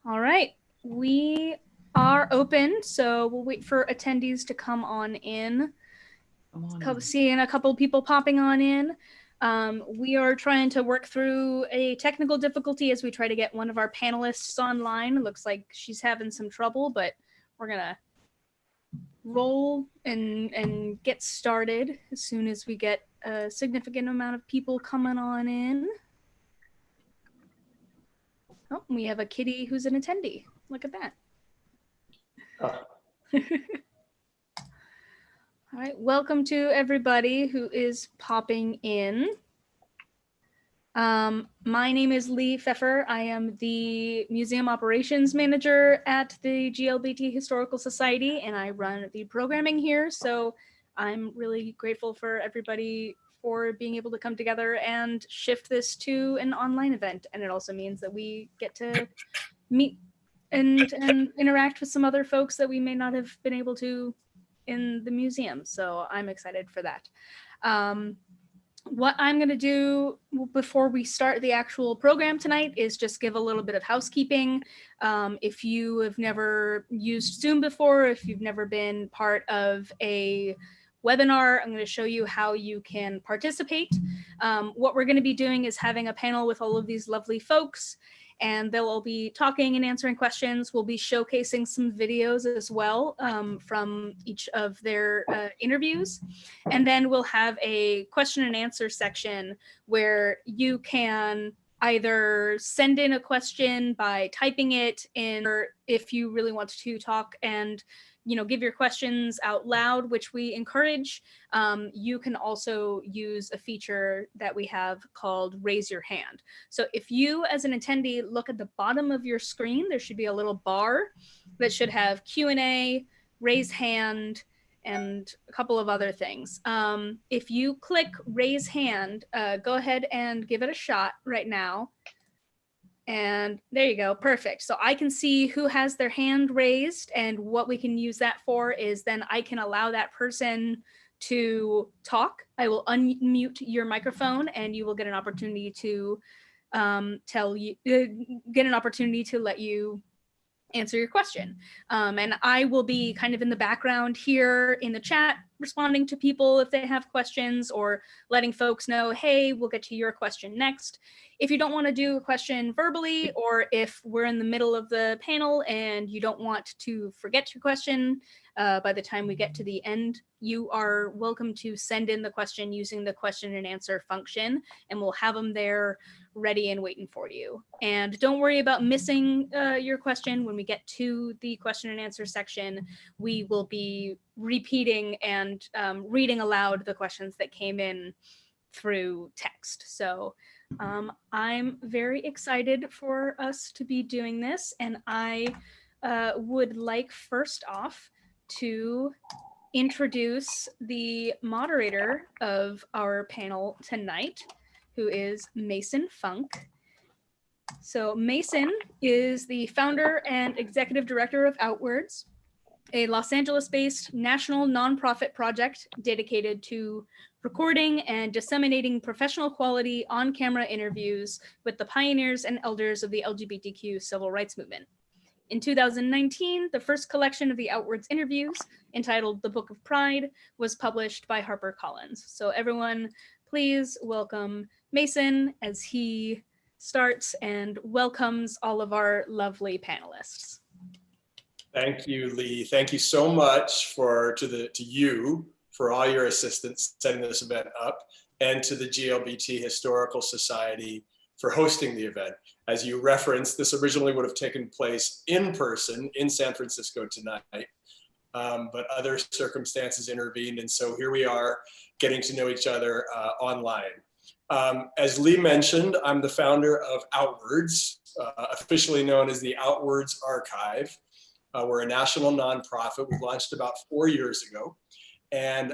All right, we are open, so we'll wait for attendees to come on in. Seeing a couple people popping on in. We are trying to work through a technical difficulty as we try to get one of our panelists online. It looks like she's having some trouble, but we're gonna roll and get started as soon as we get a significant amount of people coming on in. Oh, we have a kitty who's an attendee. Look at that. Oh. All right, welcome to everybody who is popping in. My name is Lee Pfeffer. I am the Museum Operations Manager at the GLBT Historical Society, and I run the programming here. So I'm really grateful for everybody for being able to come together and shift this to an online event. And it also means that we get to meet and interact with some other folks that we may not have been able to in the museum. So I'm excited for that. What I'm going to do before we start the actual program tonight is just give a little bit of housekeeping. If you have never used Zoom before, if you've never been part of a webinar, I'm going to show you how you can participate. What we're going to be doing is having a panel with all of these lovely folks, and they'll all be talking and answering questions. We'll be showcasing some videos as well from each of their interviews. And then we'll have a question and answer section where you can either send in a question by typing it in, or if you really want to talk and give your questions out loud, which we encourage. You can also use a feature that we have called Raise Your Hand. So if you as an attendee look at the bottom of your screen, there should be a little bar that should have Q&A, raise hand, and a couple of other things. If you click raise hand, go ahead and give it a shot right now. And there you go, perfect. So I can see who has their hand raised, and what we can use that for is then I can allow that person to talk. I will unmute your microphone and you will get an opportunity to let you answer your question. And I will be kind of in the background here in the chat, responding to people if they have questions, or letting folks know, hey, we'll get to your question next. If you don't want to do a question verbally, or if we're in the middle of the panel and you don't want to forget your question by the time we get to the end, you are welcome to send in the question using the question and answer function, and we'll have them there ready and waiting for you. And don't worry about missing your question. When we get to the question and answer section, we will be repeating and reading aloud the questions that came in through text. So I'm very excited for us to be doing this, and I would like first off to introduce the moderator of our panel tonight, who is Mason Funk. So Mason is the founder and executive director of OUTWORDS, a Los Angeles-based national nonprofit project dedicated to recording and disseminating professional quality on-camera interviews with the pioneers and elders of the LGBTQ civil rights movement. In 2019, the first collection of the OUTWORDS interviews, entitled The Book of Pride, was published by HarperCollins. So everyone, please welcome Mason as he starts and welcomes all of our lovely panelists. Thank you, Lee. Thank you so much to you for all your assistance setting this event up, and to the GLBT Historical Society for hosting the event. As you referenced, this originally would have taken place in person in San Francisco tonight, but other circumstances intervened, and so here we are getting to know each other online. As Lee mentioned, I'm the founder of OUTWORDS, officially known as the OUTWORDS Archive. We're a national nonprofit. We launched about 4 years ago. And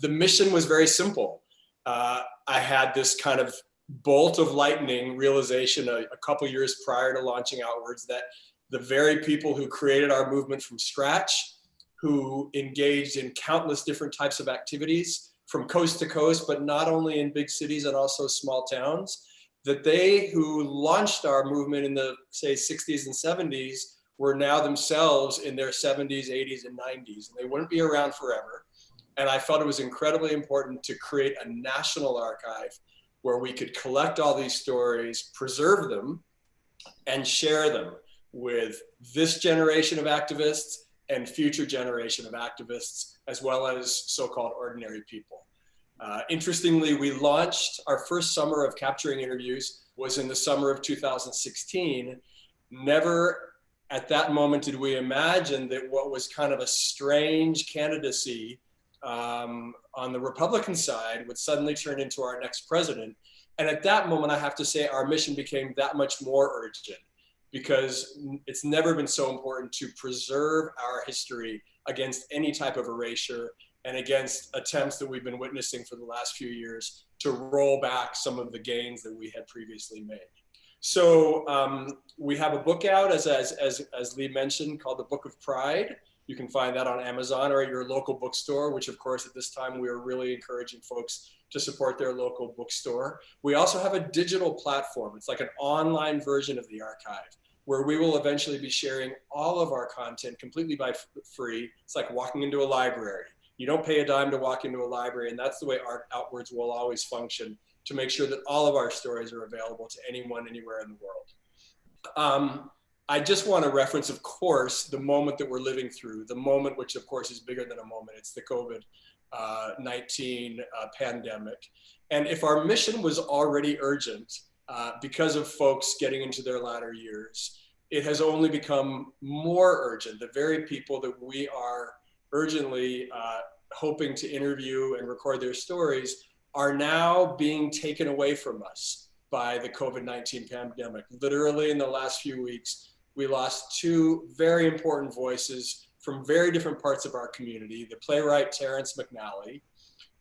the mission was very simple. I had this kind of bolt of lightning realization a couple years prior to launching OUTWORDS that the very people who created our movement from scratch, who engaged in countless different types of activities from coast to coast, but not only in big cities and also small towns, that they who launched our movement in the, say, 60s and 70s were now themselves in their 70s, 80s, and 90s, and they wouldn't be around forever. And I felt it was incredibly important to create a national archive where we could collect all these stories, preserve them, and share them with this generation of activists and future generation of activists, as well as so-called ordinary people. Interestingly, we launched our first summer of capturing interviews was in the summer of 2016. Never at that moment did we imagine that what was kind of a strange candidacy on the Republican side would suddenly turn into our next president. And at that moment, I have to say our mission became that much more urgent, because it's never been so important to preserve our history against any type of erasure and against attempts that we've been witnessing for the last few years to roll back some of the gains that we had previously made. So we have a book out, as Lee mentioned, called The Book of Pride. You can find that on Amazon or at your local bookstore, which of course at this time we are really encouraging folks to support their local bookstore. We also have a digital platform. It's like an online version of the archive where we will eventually be sharing all of our content completely free. It's like walking into a library. You don't pay a dime to walk into a library, and that's the way Outwards will always function, to make sure that all of our stories are available to anyone, anywhere in the world. I just want to reference, of course, the moment that we're living through, the moment which, of course, is bigger than a moment. It's the COVID-19 pandemic. And if our mission was already urgent because of folks getting into their latter years, it has only become more urgent. The very people that we are urgently hoping to interview and record their stories are now being taken away from us by the COVID-19 pandemic. Literally in the last few weeks, we lost two very important voices from very different parts of our community, the playwright Terrence McNally,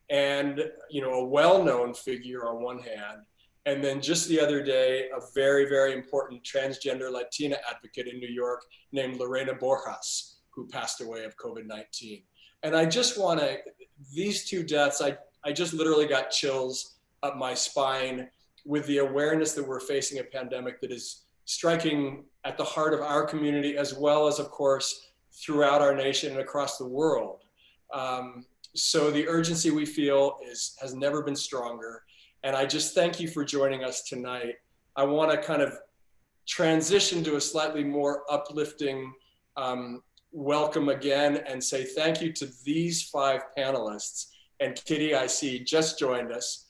and a well-known figure on one hand, and then just the other day, a very, very important transgender Latina advocate in New York named Lorena Borjas, who passed away of COVID-19. And I just want to, these two deaths, I just literally got chills up my spine with the awareness that we're facing a pandemic that is striking at the heart of our community, as well as, of course, throughout our nation and across the world. So the urgency we feel has never been stronger. And I just thank you for joining us tonight. I want to kind of transition to a slightly more uplifting welcome again and say thank you to these 5 panelists. And Kitty, I see, just joined us,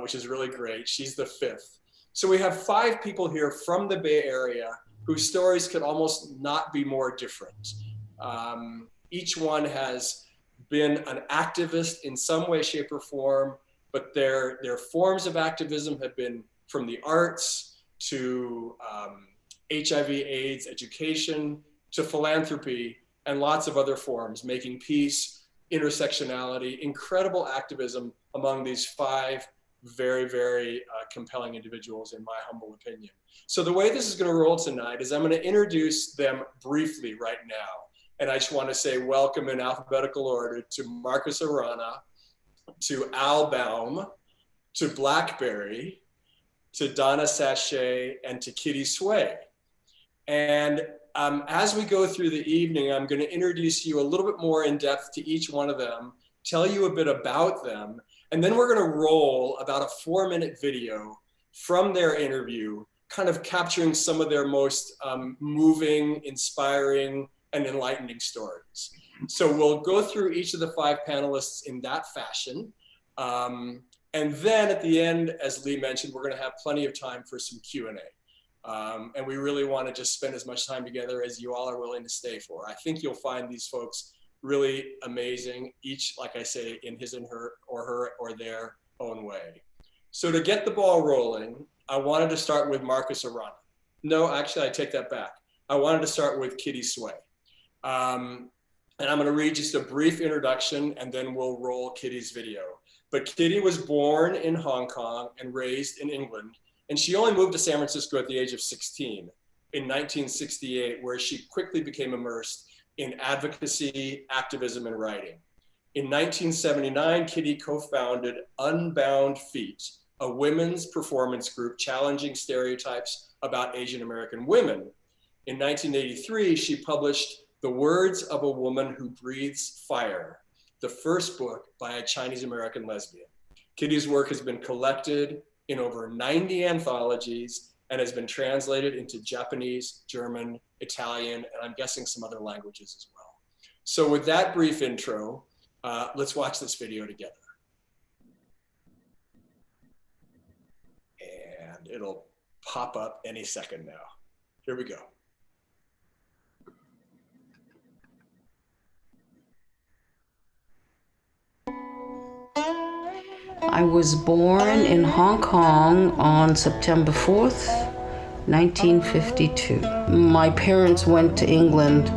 which is really great. She's the 5th. So we have 5 people here from the Bay Area whose stories could almost not be more different. Each one has been an activist in some way, shape, or form, but their forms of activism have been from the arts to HIV/AIDS education to philanthropy and lots of other forms, making peace, intersectionality, incredible activism among these 5 very, very compelling individuals, in my humble opinion. So the way this is going to roll tonight is I'm going to introduce them briefly right now. And I just want to say welcome in alphabetical order to Marcus Arana, to Al Baum, to Blackberry, to Donna Sachet, and to Kitty Sway. And as we go through the evening, I'm going to introduce you a little bit more in depth to each one of them, tell you a bit about them, and then we're going to roll about a 4-minute video from their interview, kind of capturing some of their most moving, inspiring, and enlightening stories. So we'll go through each of the 5 panelists in that fashion. And then at the end, as Lee mentioned, we're going to have plenty of time for some Q&A. And we really want to just spend as much time together as you all are willing to stay for. I think you'll find these folks really amazing, each, like I say, in his and her or their own way. So to get the ball rolling, I wanted to start with Marcus Arana. No, actually, I take that back. I wanted to start with Kitty Sway. And I'm going to read just a brief introduction, and then we'll roll Kitty's video. But Kitty was born in Hong Kong and raised in England, and she only moved to San Francisco at the age of 16 in 1968, where she quickly became immersed in advocacy, activism, and writing. In 1979, Kitty co-founded Unbound Feet, a women's performance group challenging stereotypes about Asian American women. In 1983, she published The Words of a Woman Who Breathes Fire, the first book by a Chinese American lesbian. Kitty's work has been collected in over 90 anthologies and has been translated into Japanese, German, Italian, and I'm guessing some other languages as well. So with that brief intro, let's watch this video together. And it'll pop up any second now. Here we go. I was born in Hong Kong on September 4th, 1952. My parents went to England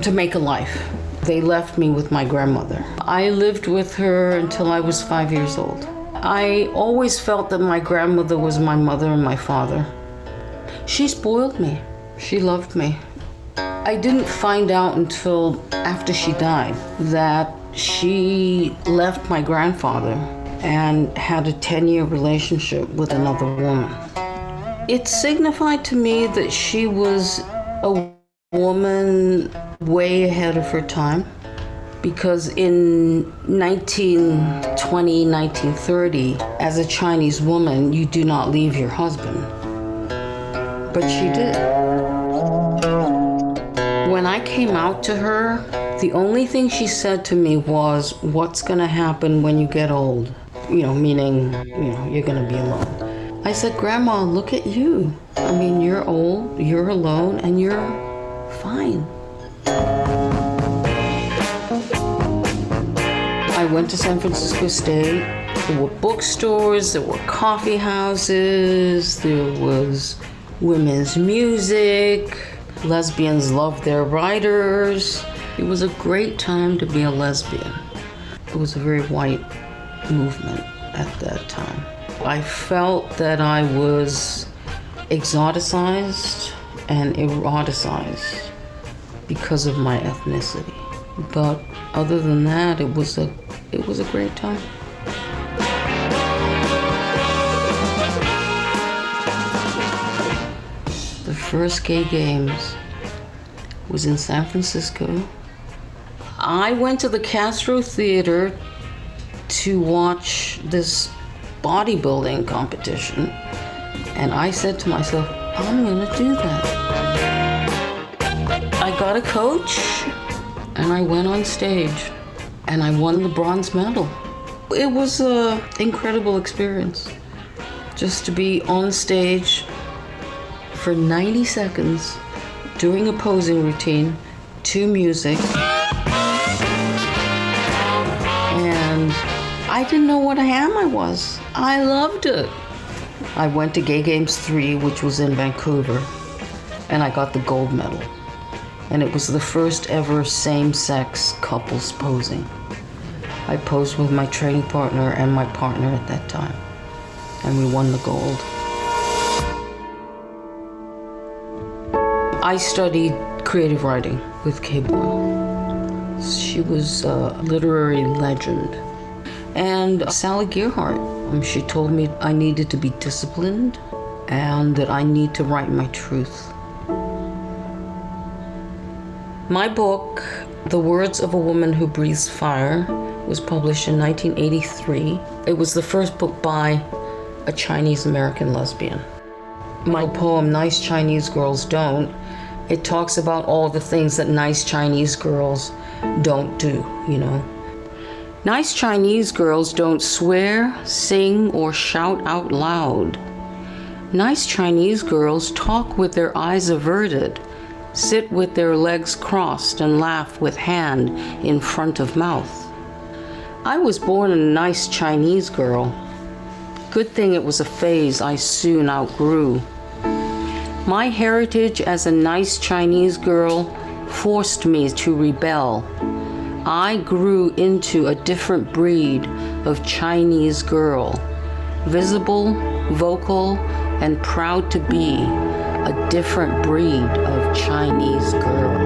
to make a life. They left me with my grandmother. I lived with her until I was 5 years old. I always felt that my grandmother was my mother and my father. She spoiled me. She loved me. I didn't find out until after she died that she left my grandfather and had a 10-year relationship with another woman. It signified to me that she was a woman way ahead of her time, because in 1920, 1930, as a Chinese woman, you do not leave your husband. But she did. When I came out to her, the only thing she said to me was, "What's gonna happen when you get old?" Meaning, you're gonna be alone. I said, "Grandma, look at you. I mean, you're old, you're alone, and you're fine." I went to San Francisco State. There were bookstores, there were coffee houses, there was women's music. Lesbians loved their writers. It was a great time to be a lesbian. It was a very white movement at that time. I felt that I was exoticized and eroticized because of my ethnicity. But other than that, it was a great time. The first gay games was in San Francisco. I went to the Castro Theater to watch this bodybuilding competition, and I said to myself, I'm gonna do that. I got a coach and I went on stage and I won the bronze medal. It was an incredible experience just to be on stage for 90 seconds doing a posing routine to music. And I didn't know what ham I was. I loved it. I went to Gay Games 3, which was in Vancouver, and I got the gold medal. And it was the first ever same-sex couples posing. I posed with my training partner and my partner at that time, and we won the gold. I studied creative writing with Kay Boyle. She was a literary legend. And Sally Gearhart, she told me I needed to be disciplined and that I need to write my truth. My book, The Words of a Woman Who Breathes Fire, was published in 1983. It was the first book by a Chinese American lesbian. My poem, Nice Chinese Girls Don't, it talks about all the things that nice Chinese girls don't do, Nice Chinese girls don't swear, sing, or shout out loud. Nice Chinese girls talk with their eyes averted, sit with their legs crossed, and laugh with hand in front of mouth. I was born a nice Chinese girl. Good thing it was a phase I soon outgrew. My heritage as a nice Chinese girl forced me to rebel. I grew into a different breed of Chinese girl, visible, vocal, and proud to be a different breed of Chinese girl.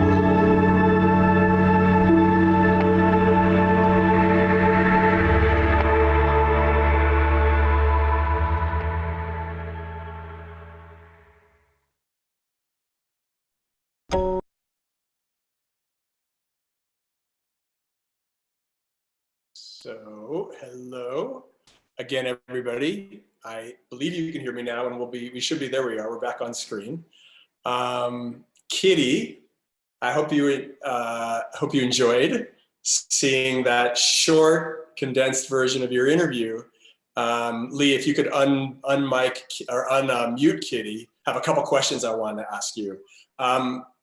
So, hello again, everybody. I believe you can hear me now, and we should be, there we are, we're back on screen. Kitty, I hope you enjoyed seeing that short, condensed version of your interview. Lee, if you could unmute Kitty, I have a couple questions I wanted to ask you.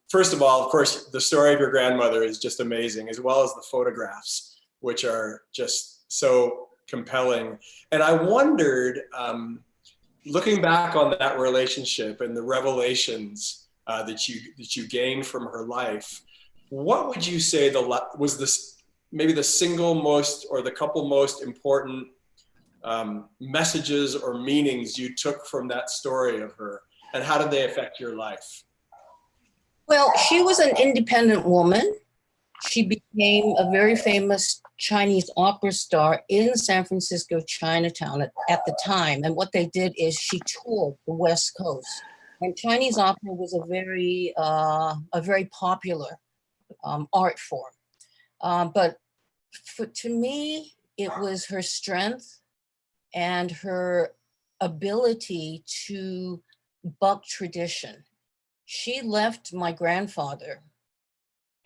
First of all, of course, the story of your grandmother is just amazing, as well as the photographs, which are just so compelling. And I wondered, looking back on that relationship and the revelations that you gained from her life, what would you say was this maybe the single most or the couple most important messages or meanings you took from that story of her, and how did they affect your life? Well, she was an independent woman. She became a very famous Chinese opera star in San Francisco, Chinatown at the time. And what they did is she toured the West Coast. And Chinese opera was a very popular art form. But to me, it was her strength and her ability to buck tradition. She left my grandfather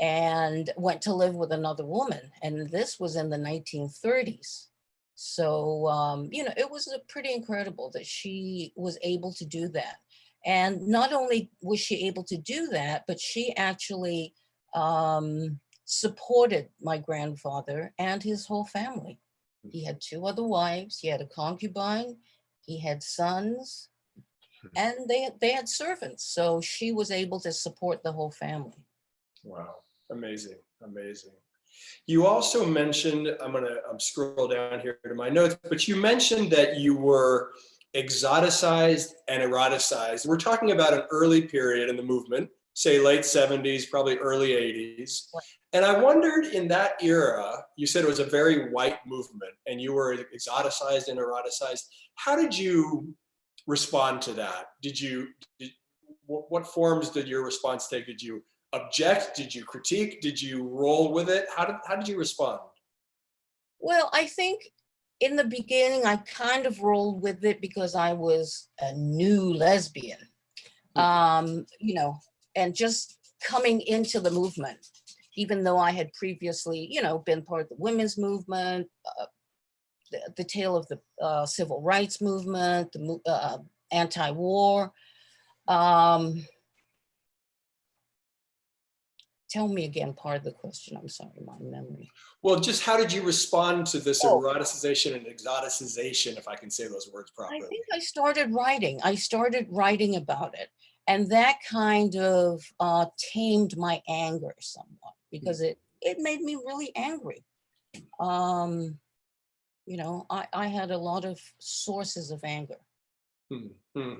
and went to live with another woman. And this was in the 1930s. So, it was pretty incredible that she was able to do that. And not only was she able to do that, but she actually supported my grandfather and his whole family. He had 2 other wives, he had a concubine, he had sons, and they had servants. So she was able to support the whole family. Wow, amazing, amazing. You also mentioned, I'm scroll down here to my notes, but you mentioned that you were exoticized and eroticized. We're talking about an early period in the movement, say late 70s, probably early 80s. And I wondered, in that era, you said it was a very white movement and you were exoticized and eroticized. How did you respond to that? What forms did your response take? Did you object? Did you critique? Did you roll with it? How did you respond? Well, I think in the beginning, I kind of rolled with it because I was a new lesbian, and just coming into the movement, even though I had previously, been part of the women's movement, the tail of the civil rights movement, the anti-war. Tell me again part of the question. I'm sorry, my memory. Well, just how did you respond to this eroticization and exoticization, if I can say those words properly? I think I started writing about it. And that kind of tamed my anger somewhat, because it made me really angry. I had a lot of sources of anger. So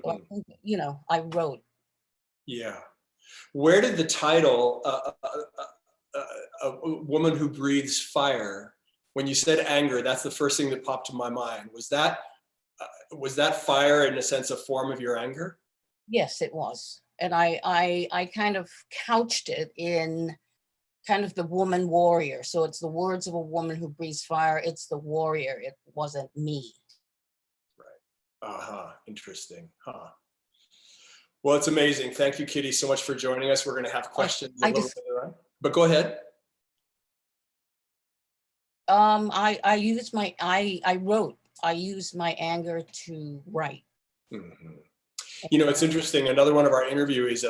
I think, I wrote. Yeah. Where did the title, A Woman Who Breathes Fire, when you said anger, that's the first thing that popped to my mind. Was that fire, in a sense, a form of your anger? Yes, it was. And I kind of couched it in kind of the woman warrior. So it's the words of a woman who breathes fire. It's the warrior. It wasn't me. Right. Interesting. Well, it's amazing. Thank you, Kitty, so much for joining us. We're going to have questions a little bit around, but go ahead. I used my anger to write. Mm-hmm. It's interesting. Another one of our interviewees,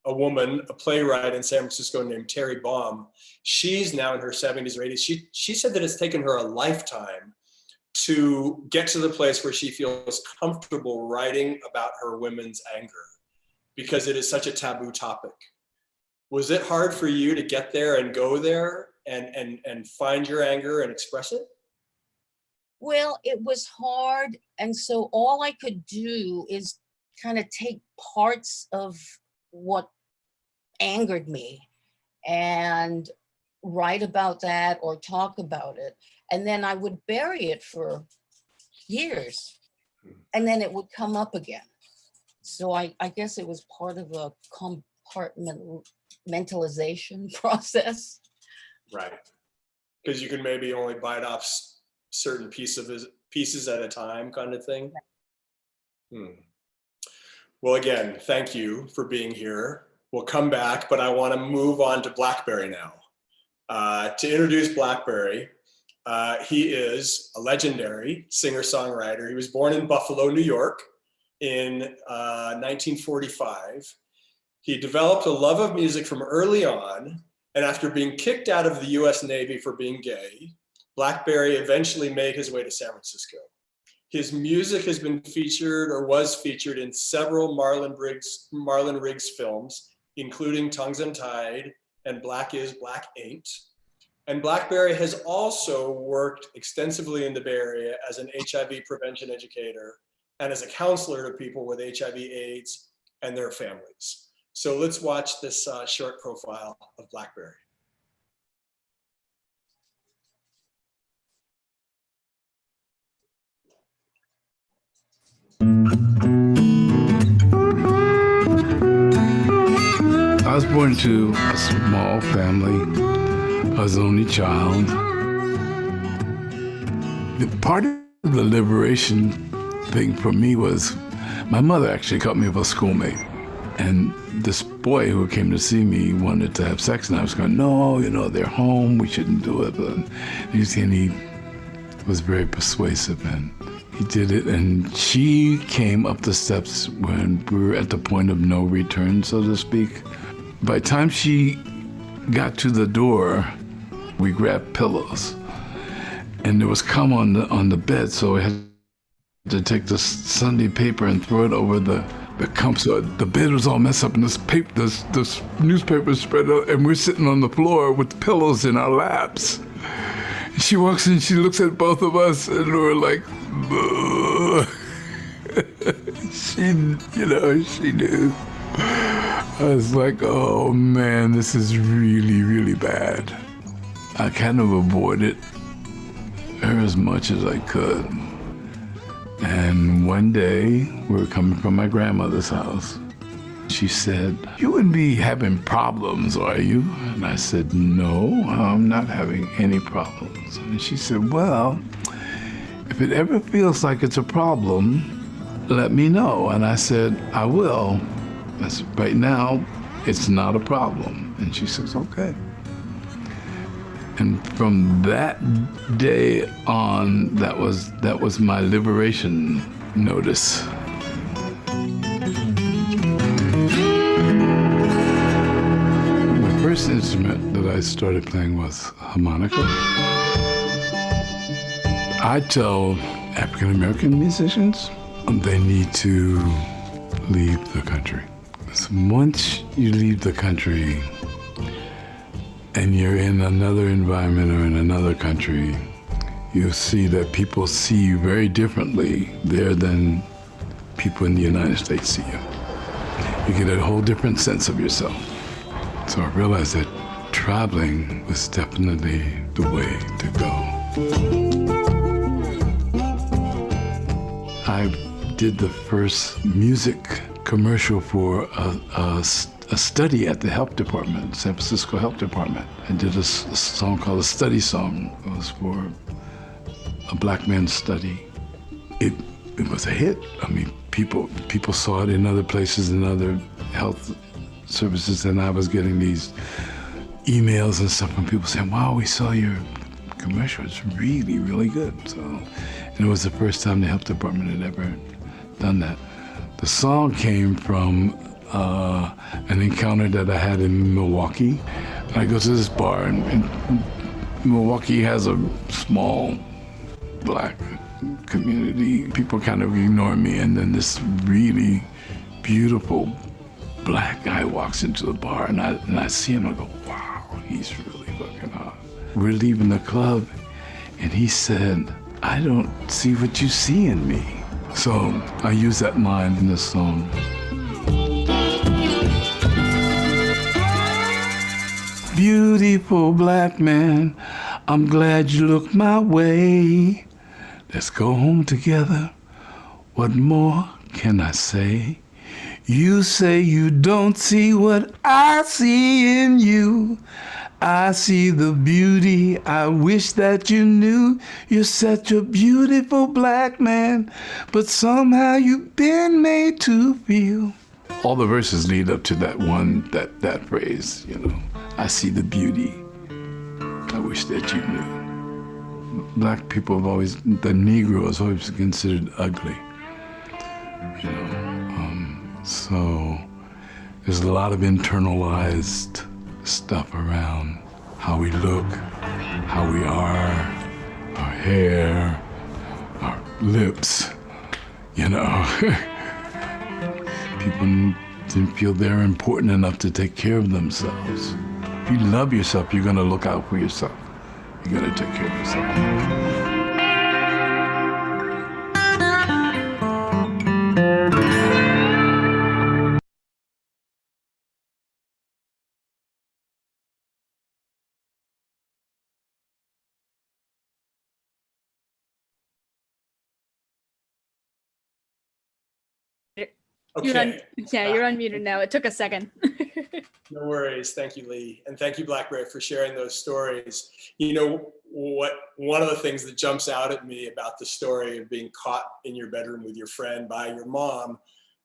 a woman, a playwright in San Francisco named Terry Baum. She's now in her 70s or 80s. She said that it's taken her a lifetime to get to the place where she feels comfortable writing about her women's anger, because it is such a taboo topic. Was it hard for you to get there and go there and find your anger and express it? Well, it was hard. And so all I could do is kind of take parts of what angered me and write about that or talk about it. And then I would bury it for years, and then it would come up again. So I guess it was part of a compartmentalization process. Right. because you can maybe only bite off certain pieces at a time, kind of thing. Well, again, thank you for being here. We'll come back, but I want to move on to Blackberry now. To introduce Blackberry, he is a legendary singer-songwriter. He was born in Buffalo, New York in 1945. He developed a love of music from early on, and after being kicked out of the US Navy for being gay, Blackberry eventually made his way to San Francisco. His music has been featured or was featured in several Marlon Riggs films, including Tongues Untied and Black Is, Black Ain't. And Blackberry has also worked extensively in the Bay Area as an HIV prevention educator and as a counselor to people with HIV/AIDS and their families. So let's watch this short profile of Blackberry. I was born to a small family. I was the only child. The part of the liberation thing for me was my mother actually cut me with a schoolmate. And this boy who came to see me wanted to have sex, and I was going, no, you know, they're home, we shouldn't do it. But he was very persuasive, and he did it. And she came up the steps when we were at the point of no return, so to speak. By the time she got to the door, we grabbed pillows, and there was cum on the bed, so we had to take the Sunday paper and throw it over the cum. So the bed was all messed up, and this newspaper spread out, and we're sitting on the floor with the pillows in our laps. She walks in, she looks at both of us, and we're like, she knew. I was like, oh man, this is really, really bad. I kind of avoided her as much as I could. And one day, we were coming from my grandmother's house. She said, you wouldn't be having problems, are you? And I said, no, I'm not having any problems. And she said, well, if it ever feels like it's a problem, let me know. And I said, I will. I said, right now, it's not a problem. And she says, okay. And from that day on, that was my liberation notice. My first instrument that I started playing was harmonica. I tell African American musicians they need to leave the country. So once you leave the country and you're in another environment or in another country, you'll see that people see you very differently there than people in the United States see you. You get a whole different sense of yourself. So I realized that traveling was definitely the way to go. I did the first music commercial for a study at the health department, San Francisco Health Department. I did a song called A Study Song. It was for a black man's study. It was a hit. I mean, people saw it in other places, in other health services, and I was getting these emails and stuff from people saying, wow, we saw your commercial. It's really, really good. So, and it was the first time the health department had ever done that. The song came from an encounter that I had in Milwaukee. I go to this bar, and Milwaukee has a small black community. People kind of ignore me, and then this really beautiful black guy walks into the bar, and I see him, and I go, wow, he's really fucking hot. We're leaving the club, and he said, I don't see what you see in me. So I use that line in this song. Beautiful black man, I'm glad you looked my way. Let's go home together. What more can I say? You say you don't see what I see in you. I see the beauty, I wish that you knew. You're such a beautiful black man, but somehow you've been made to feel. All the verses lead up to that phrase, you know. I see the beauty, I wish that you knew. Black people have always, the Negro is always considered ugly, you know. So there's a lot of internalized stuff around how we look, how we are, our hair, our lips, you know. People didn't feel they're important enough to take care of themselves. If you love yourself, you're gonna look out for yourself. You're gonna take care of yourself. Okay. You're unmuted now. It took a second. No worries. Thank you, Lee. And thank you, Blackberry, for sharing those stories. You know, one of the things that jumps out at me about the story of being caught in your bedroom with your friend by your mom,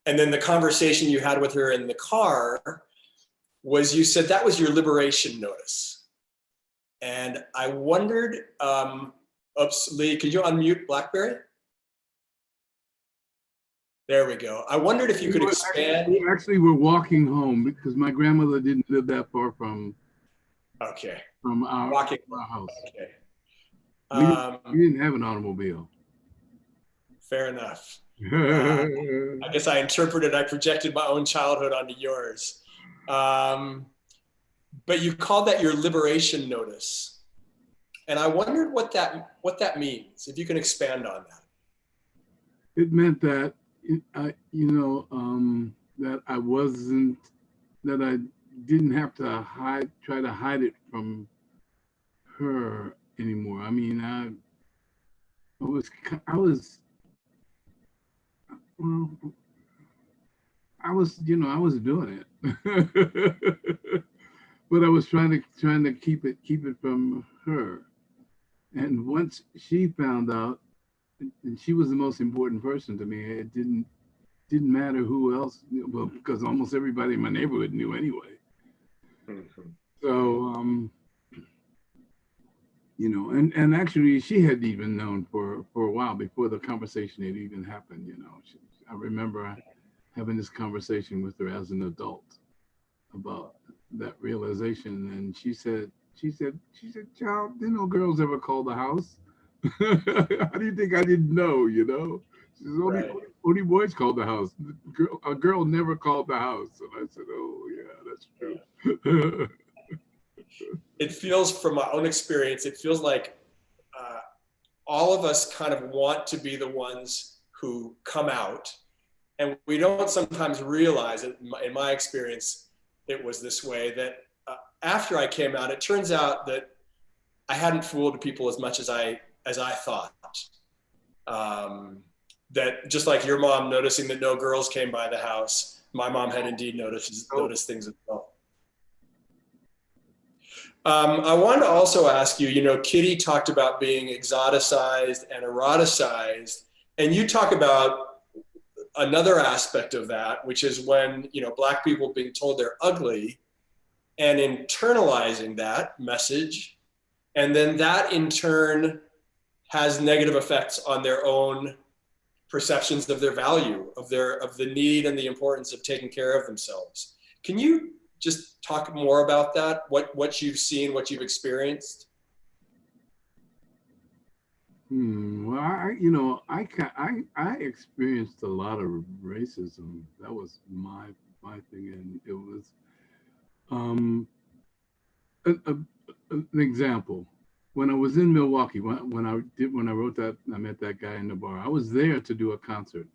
and then the conversation you had with her in the car, was you said that was your liberation notice. And I wondered, oops, Lee, could you unmute Blackberry? There we go. I wondered if you could expand. We actually were walking home because my grandmother didn't live that far from our house. Okay. We didn't have an automobile. Fair enough. I guess I projected my own childhood onto yours. But you called that your liberation notice. And I wondered what that means, if you can expand on that. It meant that that I didn't have to try to hide it from her anymore. I mean, I was doing it, but I was trying to keep it from her. And once she found out, and she was the most important person to me, it didn't matter who else, well, because almost everybody in my neighborhood knew anyway. Mm-hmm. So, and actually she had even known for a while before the conversation had even happened, you know. I remember having this conversation with her as an adult about that realization. And she said, child, didn't no girls ever call the house? How do you think I didn't know, you know? She says, only boys called the house. A girl never called the house. And I said, oh, yeah, that's true. It feels, from my own experience, it feels like all of us kind of want to be the ones who come out. And we don't sometimes realize it. In my experience, it was this way, that after I came out, it turns out that I hadn't fooled people as much as I thought. That just like your mom noticing that no girls came by the house, my mom had indeed noticed things as well. I wanted to also ask you, you know, Kitty talked about being exoticized and eroticized, and you talk about another aspect of that, which is when, you know, Black people being told they're ugly and internalizing that message, and then that in turn has negative effects on their own perceptions of their value, of the need and the importance of taking care of themselves. Can you just talk more about that? What you've seen, what you've experienced? Well, I experienced a lot of racism. That was my thing, and it was an example. When I was in Milwaukee, when I wrote that, I met that guy in the bar. I was there to do a concert.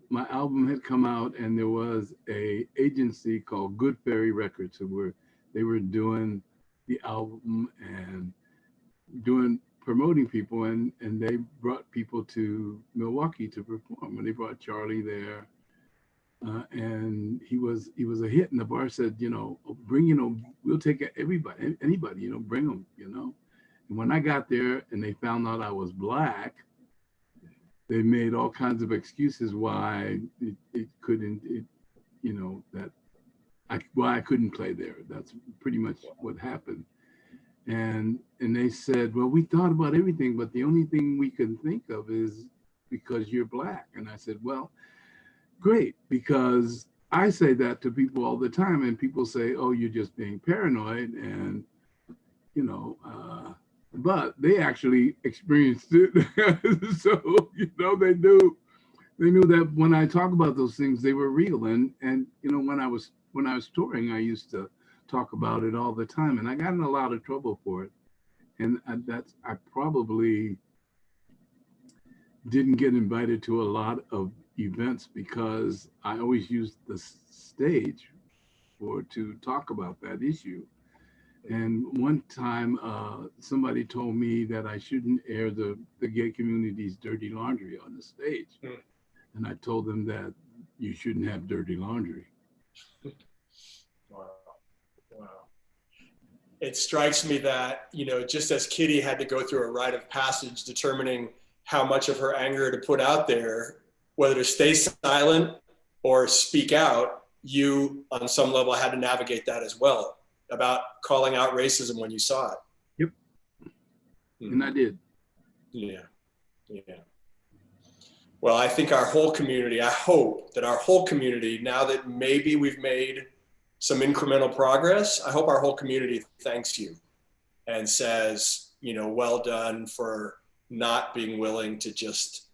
My album had come out, and there was a agency called Good Fairy Records they were doing the album and promoting people, and they brought people to Milwaukee to perform. And they brought Charlie there, and he was a hit. And the bar said, bring, we'll take everybody, anybody, bring them, And when I got there and they found out I was Black, they made all kinds of excuses why it couldn't, why I couldn't play there. That's pretty much what happened. And they said, well, we thought about everything, but the only thing we can think of is because you're Black. And I said, well, great, because I say that to people all the time, and people say, oh, you're just being paranoid, and but they actually experienced it. So they knew that when I talk about those things, they were real. And when I was touring, I used to talk about it all the time, and I got in a lot of trouble for it. And I probably didn't get invited to a lot of events because I always used the stage to talk about that issue. And one time somebody told me that I shouldn't air the gay community's dirty laundry on the stage. And I told them that you shouldn't have dirty laundry. Wow. It strikes me that, just as Kitty had to go through a rite of passage determining how much of her anger to put out there, whether to stay silent or speak out, you on some level had to navigate that as well, about calling out racism when you saw it. Yep. And I did. Yeah. Well, I think I hope that our whole community, now that maybe we've made some incremental progress, I hope our whole community thanks you and says, well done for not being willing to just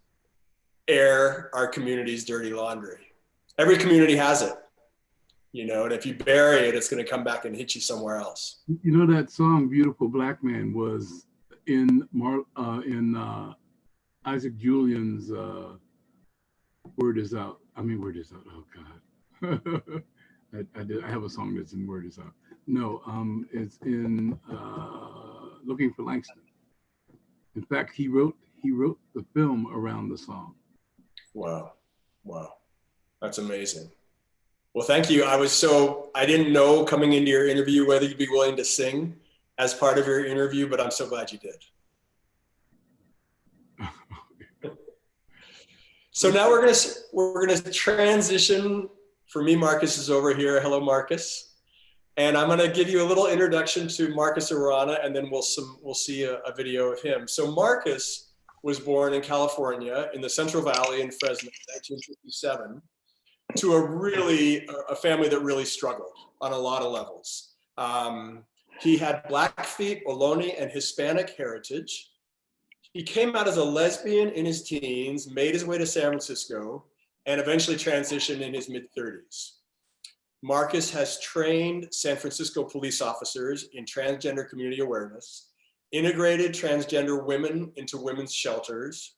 air our community's dirty laundry. Every community has it, and if you bury it, it's going to come back and hit you somewhere else. That song "Beautiful Black Man" was in Isaac Julian's "Word Is Out." Word Is Out. Oh God, I have a song that's in "Word Is Out." No, it's in "Looking for Langston." In fact, he wrote the film around the song. Wow, that's amazing. Well, thank you. I didn't know coming into your interview whether you'd be willing to sing as part of your interview, but I'm so glad you did. So now we're gonna transition. For me, Marcus is over here. Hello, Marcus. And I'm gonna give you a little introduction to Marcus Arana, and then we'll see a video of him. So Marcus was born in California in the Central Valley in Fresno in 1957 to a family that really struggled on a lot of levels. He had Blackfeet, Ohlone, and Hispanic heritage. He came out as a lesbian in his teens, made his way to San Francisco, and eventually transitioned in his mid-30s. Marcus has trained San Francisco police officers in transgender community awareness, integrated transgender women into women's shelters,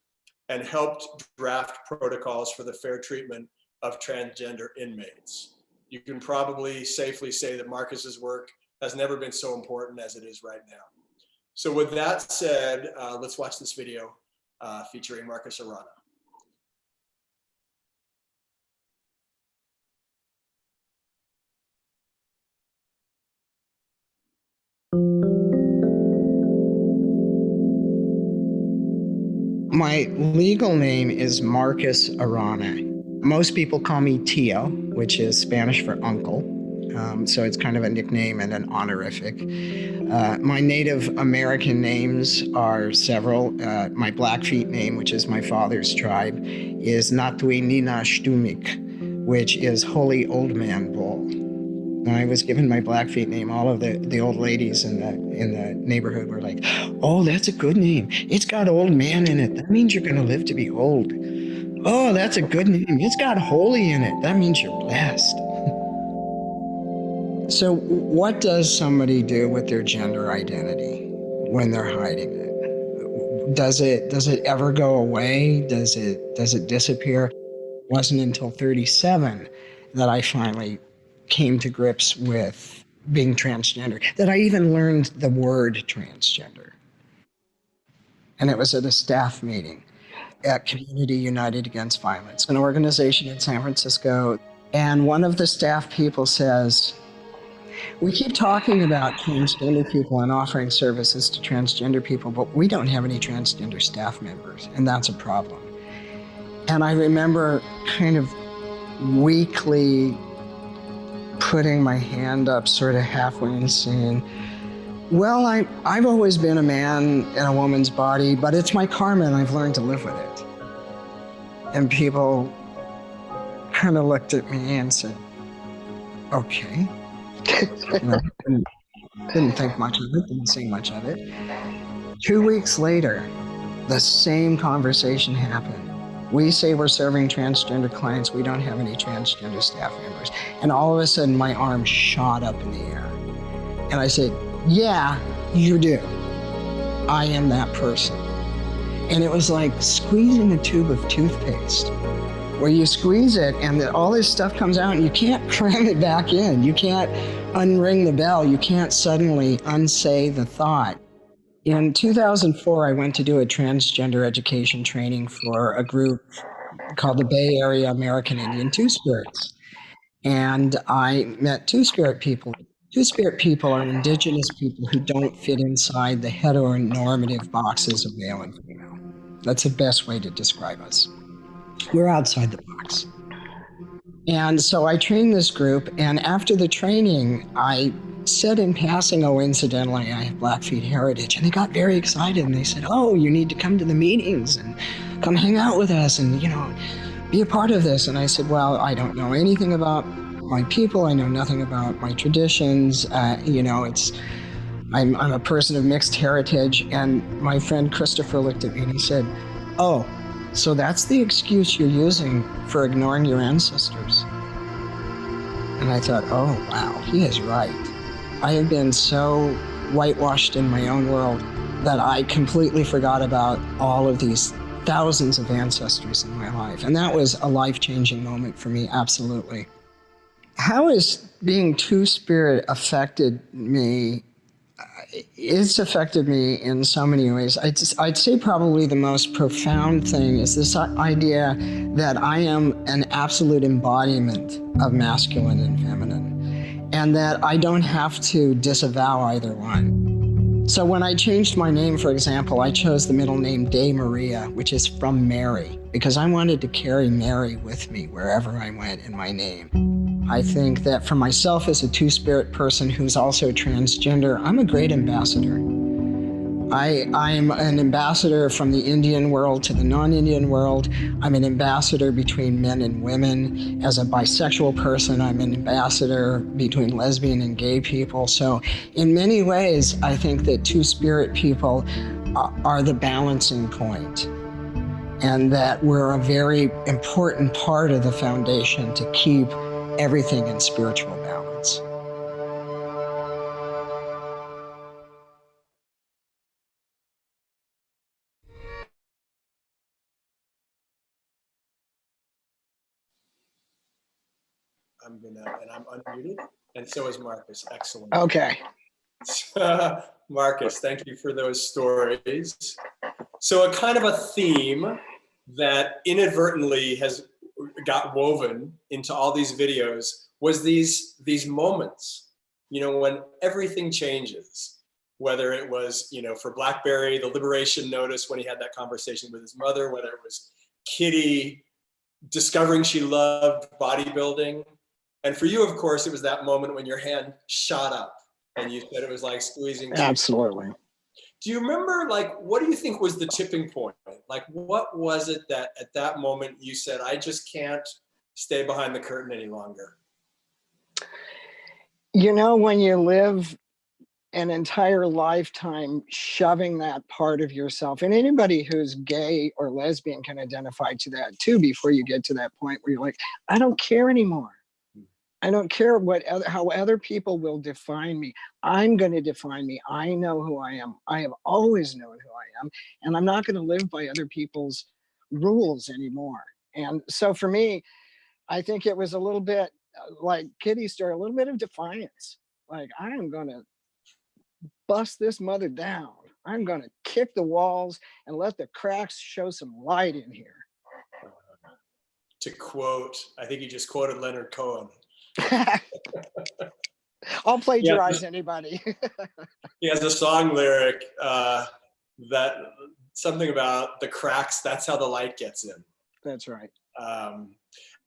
and helped draft protocols for the fair treatment of transgender inmates. You can probably safely say that Marcus's work has never been so important as it is right now. So with that said, let's watch this video featuring Marcus Arana. My legal name is Marcus Arana. Most people call me Tio, which is Spanish for uncle. So it's kind of a nickname and an honorific. My Native American names are several. My Blackfeet name, which is my father's tribe, is Natui Nina Shtumik, which is Holy Old Man Bull. When I was given my Blackfeet name, all of the old ladies in the neighborhood were like, "Oh, that's a good name. It's got old man in it. That means you're going to live to be old. Oh, that's a good name. It's got holy in it. That means you're blessed." So what does somebody do with their gender identity when they're hiding it? Does it ever go away? Does it disappear? It wasn't until 37 that I finally came to grips with being transgender, that I even learned the word transgender. And it was at a staff meeting at Community United Against Violence, an organization in San Francisco. And one of the staff people says, we keep talking about transgender people and offering services to transgender people, but we don't have any transgender staff members, and that's a problem. And I remember kind of weakly putting my hand up sort of halfway and saying, well, I've always been a man in a woman's body, but it's my karma and I've learned to live with it. And people kind of looked at me and said, okay. Didn't think much of it, didn't say much of it. 2 weeks later, the same conversation happened. We say we're serving transgender clients, we don't have any transgender staff members. And all of a sudden, my arm shot up in the air. And I said, yeah, you do. I am that person. And it was like squeezing a tube of toothpaste, where you squeeze it and all this stuff comes out and you can't cram it back in. You can't unring the bell. You can't suddenly unsay the thought. In 2004, I went to do a transgender education training for a group called the Bay Area American Indian Two-Spirits. And I met Two-Spirit people. Two-Spirit people are indigenous people who don't fit inside the heteronormative boxes of male and female. That's the best way to describe us. We're outside the box. And so I trained this group, and after the training, I said in passing, oh, incidentally, I have Blackfeet heritage. And they got very excited, and they said, oh, you need to come to the meetings and come hang out with us and, be a part of this. And I said, well, I don't know anything about my people. I know nothing about my traditions. I'm a person of mixed heritage. And my friend Christopher looked at me and he said, oh, so that's the excuse you're using for ignoring your ancestors. And I thought, oh, wow, he is right. I have been so whitewashed in my own world that I completely forgot about all of these thousands of ancestors in my life. And that was a life-changing moment for me, absolutely. How has being Two-Spirit affected me? It's affected me in so many ways. I'd say probably the most profound thing is this idea that I am an absolute embodiment of masculine and feminine, and that I don't have to disavow either one. So when I changed my name, for example, I chose the middle name De Maria, which is from Mary, because I wanted to carry Mary with me wherever I went in my name. I think that for myself as a Two-Spirit person who's also transgender, I'm a great ambassador. I'm an ambassador from the Indian world to the non-Indian world. I'm an ambassador between men and women. As a bisexual person, I'm an ambassador between lesbian and gay people. So in many ways, I think that Two-Spirit people are the balancing point, and that we're a very important part of the foundation to keep everything in spiritual balance. I'm unmuted, and so is Marcus. Excellent. Okay. Marcus, thank you for those stories. So a kind of a theme that inadvertently has got woven into all these videos was these moments, when everything changes, whether it was, for Blackberry, the liberation notice when he had that conversation with his mother, whether it was Kitty discovering she loved bodybuilding. And for you, of course, it was that moment when your hand shot up and you said it was like squeezing. Absolutely. Do you remember, what do you think was the tipping point? What was it that at that moment you said, I just can't stay behind the curtain any longer? When you live an entire lifetime shoving that part of yourself, and anybody who's gay or lesbian can identify to that too, before you get to that point where you're like, I don't care anymore. I don't care how other people will define me. I'm going to define me. I know who I am. I have always known who I am, and I'm not going to live by other people's rules anymore. And so for me, I think it was a little bit like Kitty's story, a little bit of defiance. Like, I am going to bust this mother down. I'm going to kick the walls and let the cracks show some light in here. to quote, I think you just quoted Leonard Cohen. I'll plagiarize anybody. He has a song lyric that something about the cracks, that's how the light gets in. That's right.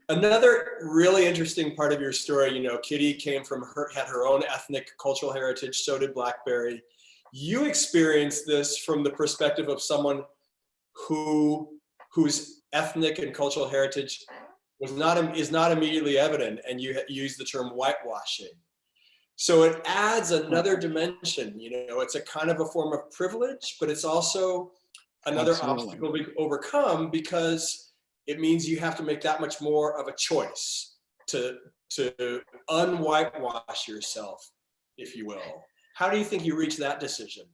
Another really interesting part of your story, you know, Kitty came from had her own ethnic cultural heritage, so did Blackberry. You experienced this from the perspective of someone whose ethnic and cultural heritage is not immediately evident, and you use the term whitewashing. So it adds another dimension, you know, it's a kind of a form of privilege, but it's also another obstacle we overcome, because it means you have to make that much more of a choice to unwhitewash yourself, if you will. How do you think you reached that decision?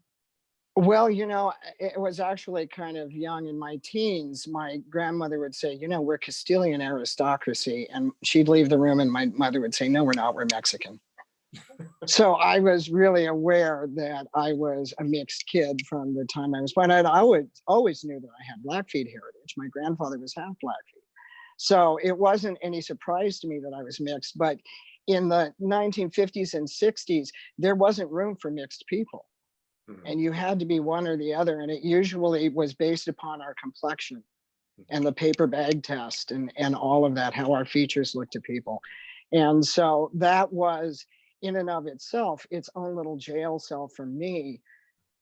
Well, you know, it was actually kind of young in my teens. My grandmother would say, you know, we're Castilian aristocracy. And she'd leave the room and my mother would say, no, we're not, we're Mexican. So I was really aware that I was a mixed kid from the time I was born. I always knew that I had Blackfeet heritage. My grandfather was half Blackfeet. So it wasn't any surprise to me that I was mixed. But in the 1950s and 60s, there wasn't room for mixed people. And you had to be one or the other. And it usually was based upon our complexion and the paper bag test and all of that, how our features looked to people. And so that was, in and of itself, its own little jail cell for me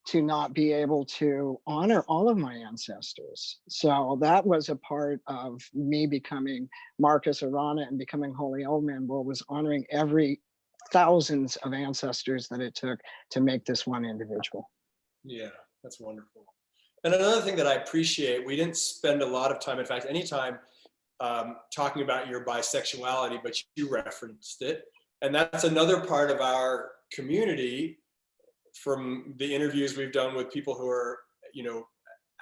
to not be able to honor all of my ancestors. So that was a part of me becoming Marcus Arana and becoming Holy Old Man Bull, was honoring every thousands of ancestors that it took to make this one individual. Yeah, that's wonderful. And another thing that I appreciate, we didn't spend a lot of time, in fact, any time talking about your bisexuality, but you referenced it. And that's another part of our community, from the interviews we've done with people who are, you know,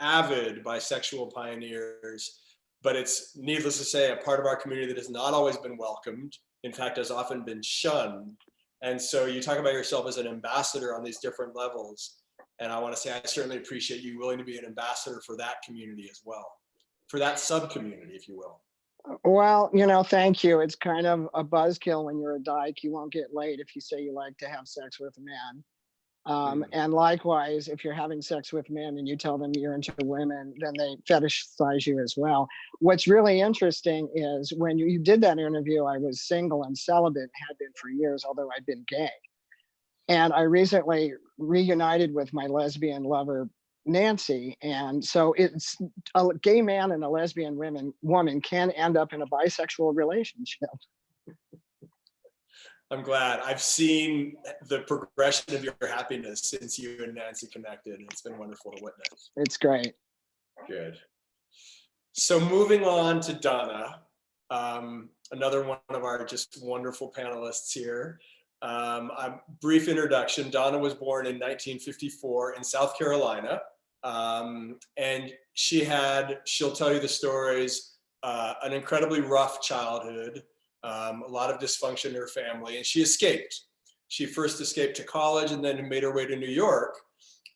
avid bisexual pioneers, but it's needless to say, a part of our community that has not always been welcomed, in fact, has often been shunned. And so you talk about yourself as an ambassador on these different levels. And I want to say, I certainly appreciate you willing to be an ambassador for that community as well, for that sub-community, if you will. Well, you know, thank you. It's kind of a buzzkill when you're a dyke. You won't get laid if you say you like to have sex with a man. And likewise, if you're having sex with men and you tell them you're into women, then they fetishize you as well. What's really interesting is when you did that interview, I was single and celibate, had been for years, although I'd been gay. And I recently reunited with my lesbian lover, Nancy. And so it's a gay man and a lesbian woman can end up in a bisexual relationship. I'm glad. I've seen the progression of your happiness since you and Nancy connected. It's been wonderful to witness. It's great. Good. So moving on to Donna, another one of our just wonderful panelists here. A brief introduction. Donna was born in 1954 in South Carolina. And she'll tell you the stories, an incredibly rough childhood, a lot of dysfunction in her family, and she escaped. She first escaped to college and then made her way to New York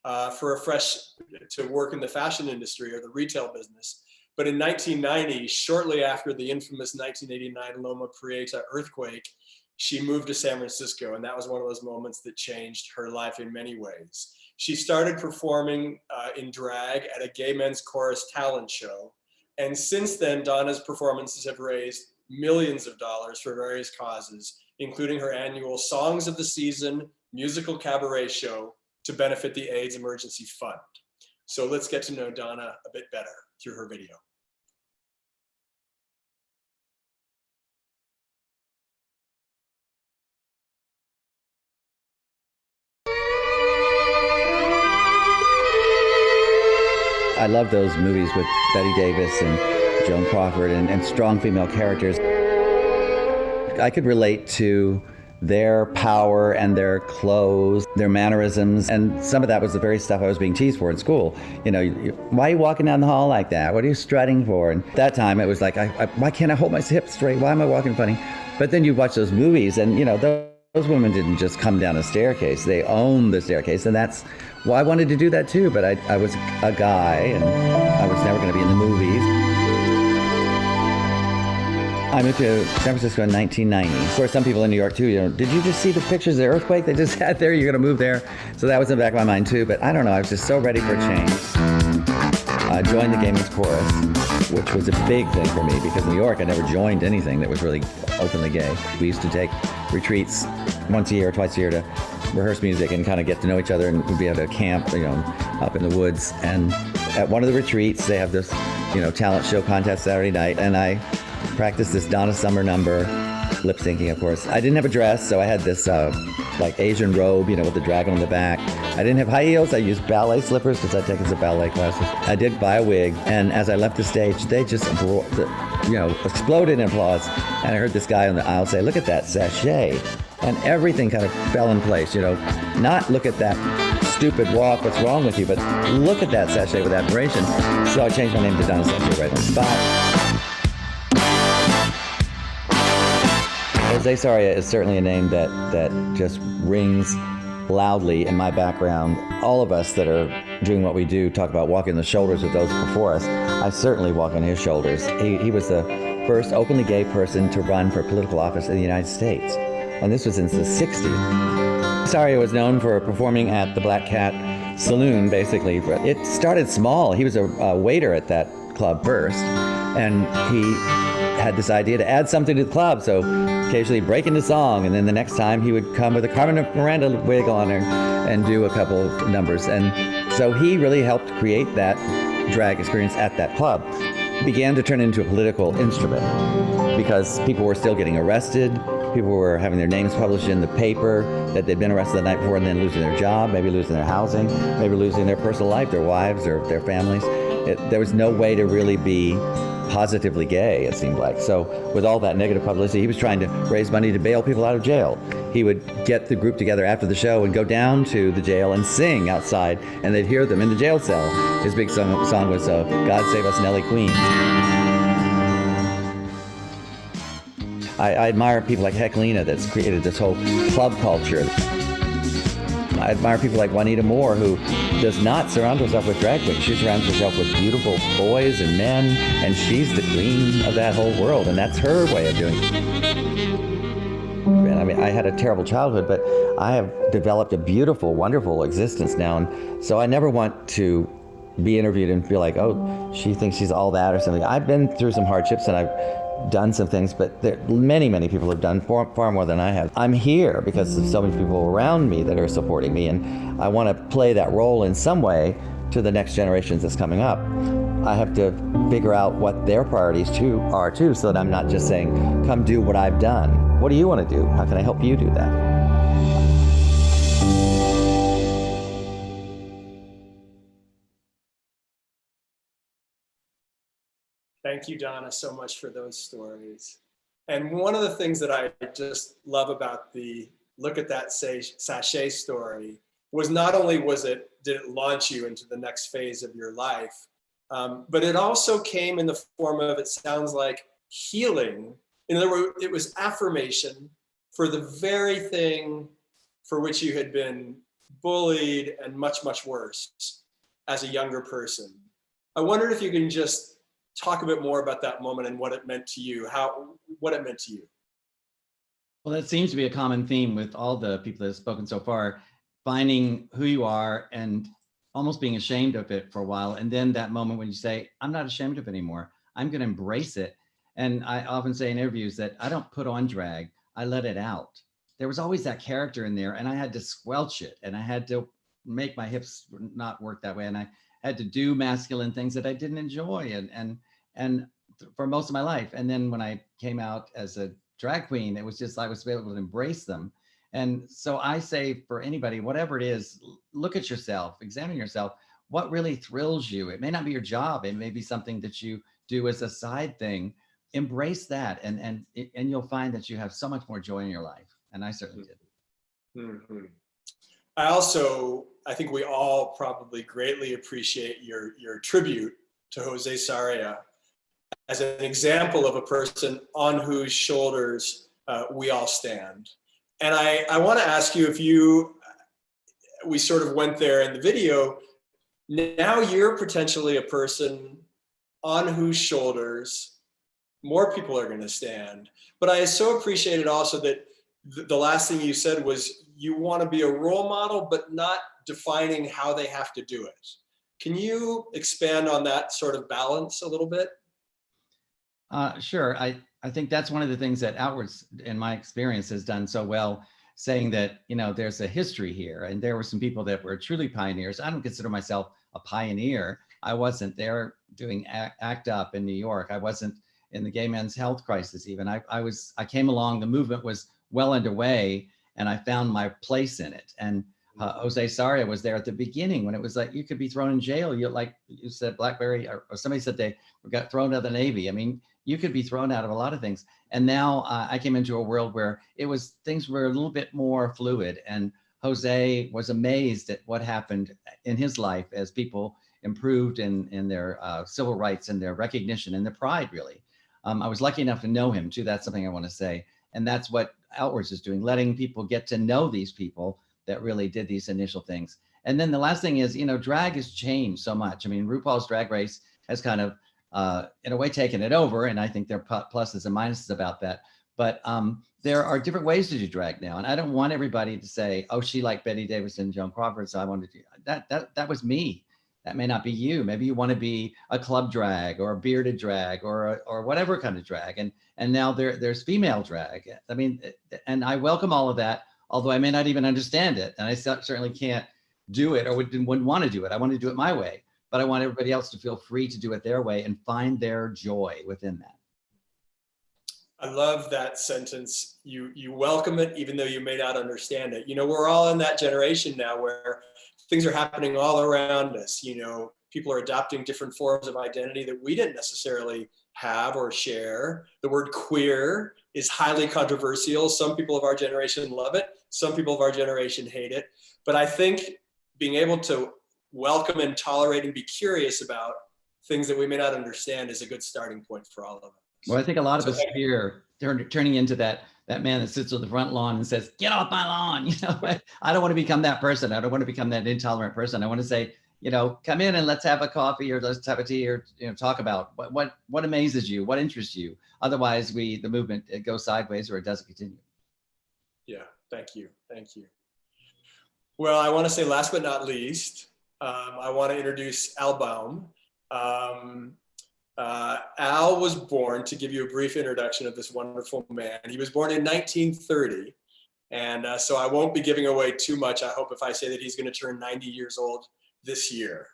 to work in the fashion industry or the retail business. But in 1990, shortly after the infamous 1989 Loma Prieta earthquake, she moved to San Francisco, and that was one of those moments that changed her life in many ways. She started performing in drag at a gay men's chorus talent show. And since then, Donna's performances have raised millions of dollars for various causes, including her annual Songs of the Season musical cabaret show to benefit the AIDS Emergency Fund. So let's get to know Donna a bit better through her video. I love those movies with Bette Davis and Joan Crawford and strong female characters. I could relate to their power and their clothes, their mannerisms, and some of that was the very stuff I was being teased for in school. You know, why are you walking down the hall like that? What are you strutting for? And at that time it was like, why can't I hold my hips straight? Why am I walking funny? But then you watch those movies and, you know, those women didn't just come down a staircase. They owned the staircase, and that's why I wanted to do that too. But I was a guy, and I was never going to be in the movies. I moved to San Francisco in 1990. Of course, some people in New York too, you know, did you just see the pictures of the earthquake they just had there? You're gonna move there. So that was in the back of my mind too, but I don't know, I was just so ready for a change. I joined the Gay Men's Chorus, which was a big thing for me because in New York I never joined anything that was really openly gay. We used to take retreats once a year, twice a year to rehearse music and kind of get to know each other, and we'd be able to camp, you know, up in the woods. And at one of the retreats, they have this, you know, talent show contest Saturday night, and I practiced this Donna Summer number, lip syncing, of course. I didn't have a dress, so I had this like Asian robe, you know, with the dragon on the back. I didn't have high heels. I used ballet slippers because I'd taken some ballet classes. I did buy a wig, and as I left the stage, they just, you know, exploded in applause. And I heard this guy on the aisle say, "Look at that sachet." And everything kind of fell in place, you know. Not look at that stupid walk, what's wrong with you, but look at that sachet with admiration. So I changed my name to Donna Sachet right on the spot. Jose Sarria is certainly a name that just rings loudly in my background. All of us that are doing what we do talk about walking the shoulders of those before us. I certainly walk on his shoulders. He was the first openly gay person to run for political office in the United States. And this was in the 60s. Sarria was known for performing at the Black Cat Saloon, basically. It started small. He was a waiter at that club first, and he had this idea to add something to the club, so occasionally break into song, and then the next time he would come with a Carmen Miranda wig on and do a couple of numbers. And so he really helped create that drag experience at that club. It began to turn into a political instrument because people were still getting arrested. People were having their names published in the paper that they'd been arrested the night before and then losing their job, maybe losing their housing, maybe losing their personal life, their wives or their families. There was no way to really be positively gay, it seemed like. So with all that negative publicity, he was trying to raise money to bail people out of jail. He would get the group together after the show and go down to the jail and sing outside, and they'd hear them in the jail cell. His big song was God Save Us Nellie Queen. I admire people like Heclina that's created this whole club culture. I admire people like Juanita Moore, who does not surround herself with drag queens. She surrounds herself with beautiful boys and men, and she's the queen of that whole world, and that's her way of doing it. I mean, I had a terrible childhood, but I have developed a beautiful, wonderful existence now, and so I never want to be interviewed and feel like, oh, she thinks she's all that or something. I've been through some hardships, and I've done some things, but many people have done far more than I have. I'm here because there's so many people around me that are supporting me, and I want to play that role in some way to the next generations that's coming up. I have to figure out what their priorities are too, so that I'm not just saying, come do what I've done. What do you want to do? How can I help you do that? Thank you, Donna, so much for those stories. And one of the things that I just love about the Look at That Sachet story was not only did it launch you into the next phase of your life, but it also came in the form of, it sounds like, healing. In other words, it was affirmation for the very thing for which you had been bullied and much, much worse as a younger person. I wondered if you can just talk a bit more about that moment and what it meant to you, what it meant to you. Well, that seems to be a common theme with all the people that have spoken so far, finding who you are and almost being ashamed of it for a while. And then that moment when you say, I'm not ashamed of it anymore, I'm going to embrace it. And I often say in interviews that I don't put on drag, I let it out. There was always that character in there, and I had to squelch it, and I had to make my hips not work that way. And I had to do masculine things that I didn't enjoy and for most of my life. And then when I came out as a drag queen, it was just, I was able to embrace them. And so I say for anybody, whatever it is, look at yourself, examine yourself. What really thrills you? It may not be your job. It may be something that you do as a side thing. Embrace that, and you'll find that you have so much more joy in your life. And I certainly did. Mm-hmm. I think we all probably greatly appreciate your tribute to Jose Sarria as an example of a person on whose shoulders we all stand. And I want to ask you, we sort of went there in the video, now you're potentially a person on whose shoulders more people are going to stand. But I so appreciated also that the last thing you said was you want to be a role model, but not defining how they have to do it. Can you expand on that sort of balance a little bit? Sure. I think that's one of the things that Outwards, in my experience, has done so well, saying that, you know, there's a history here, and there were some people that were truly pioneers. I don't consider myself a pioneer. I wasn't there doing ACT UP in New York. I wasn't in the gay men's health crisis even. I came along, the movement was well underway, and I found my place in it. And Jose Sarria was there at the beginning when it was like, you could be thrown in jail. Like you said, BlackBerry, or somebody said they got thrown out of the Navy. I mean, you could be thrown out of a lot of things. And now I came into a world where things were a little bit more fluid. And Jose was amazed at what happened in his life as people improved in their civil rights and their recognition and their pride, really. I was lucky enough to know him too. That's something I want to say. And that's what Outwards is doing, letting people get to know these people that really did these initial things. And then the last thing is, you know, drag has changed so much. I mean, RuPaul's Drag Race has kind of, in a way, taken it over. And I think there are pluses and minuses about that. But there are different ways to do drag now. And I don't want everybody to say, oh, she liked Betty Davis and Joan Crawford, so I wanted to do that. That was me. That may not be you. Maybe you want to be a club drag or a bearded drag or whatever kind of drag. And now there's female drag. I mean, and I welcome all of that, although I may not even understand it. And I certainly can't do it or wouldn't want to do it. I want to do it my way, but I want everybody else to feel free to do it their way and find their joy within that. I love that sentence. You welcome it, even though you may not understand it. You know, we're all in that generation now where things are happening all around us. You know, people are adopting different forms of identity that we didn't necessarily have or share. The word queer is highly controversial. Some people of our generation love it. Some people of our generation hate it. But I think being able to welcome and tolerate and be curious about things that we may not understand is a good starting point for all of us. Well, I think a lot of us fear turning into that man that sits on the front lawn and says, get off my lawn. You know, I don't want to become that person. I don't want to become that intolerant person. I want to say, you know, come in and let's have a coffee or let's have a tea or, you know, talk about what amazes you, what interests you. Otherwise, the movement, it goes sideways or it doesn't continue. Yeah, thank you. Thank you. Well, I want to say last but not least, I want to introduce Al Baum. Al was born, to give you a brief introduction of this wonderful man, he was born in 1930. And so I won't be giving away too much. I hope if I say that he's going to turn 90 years old this year.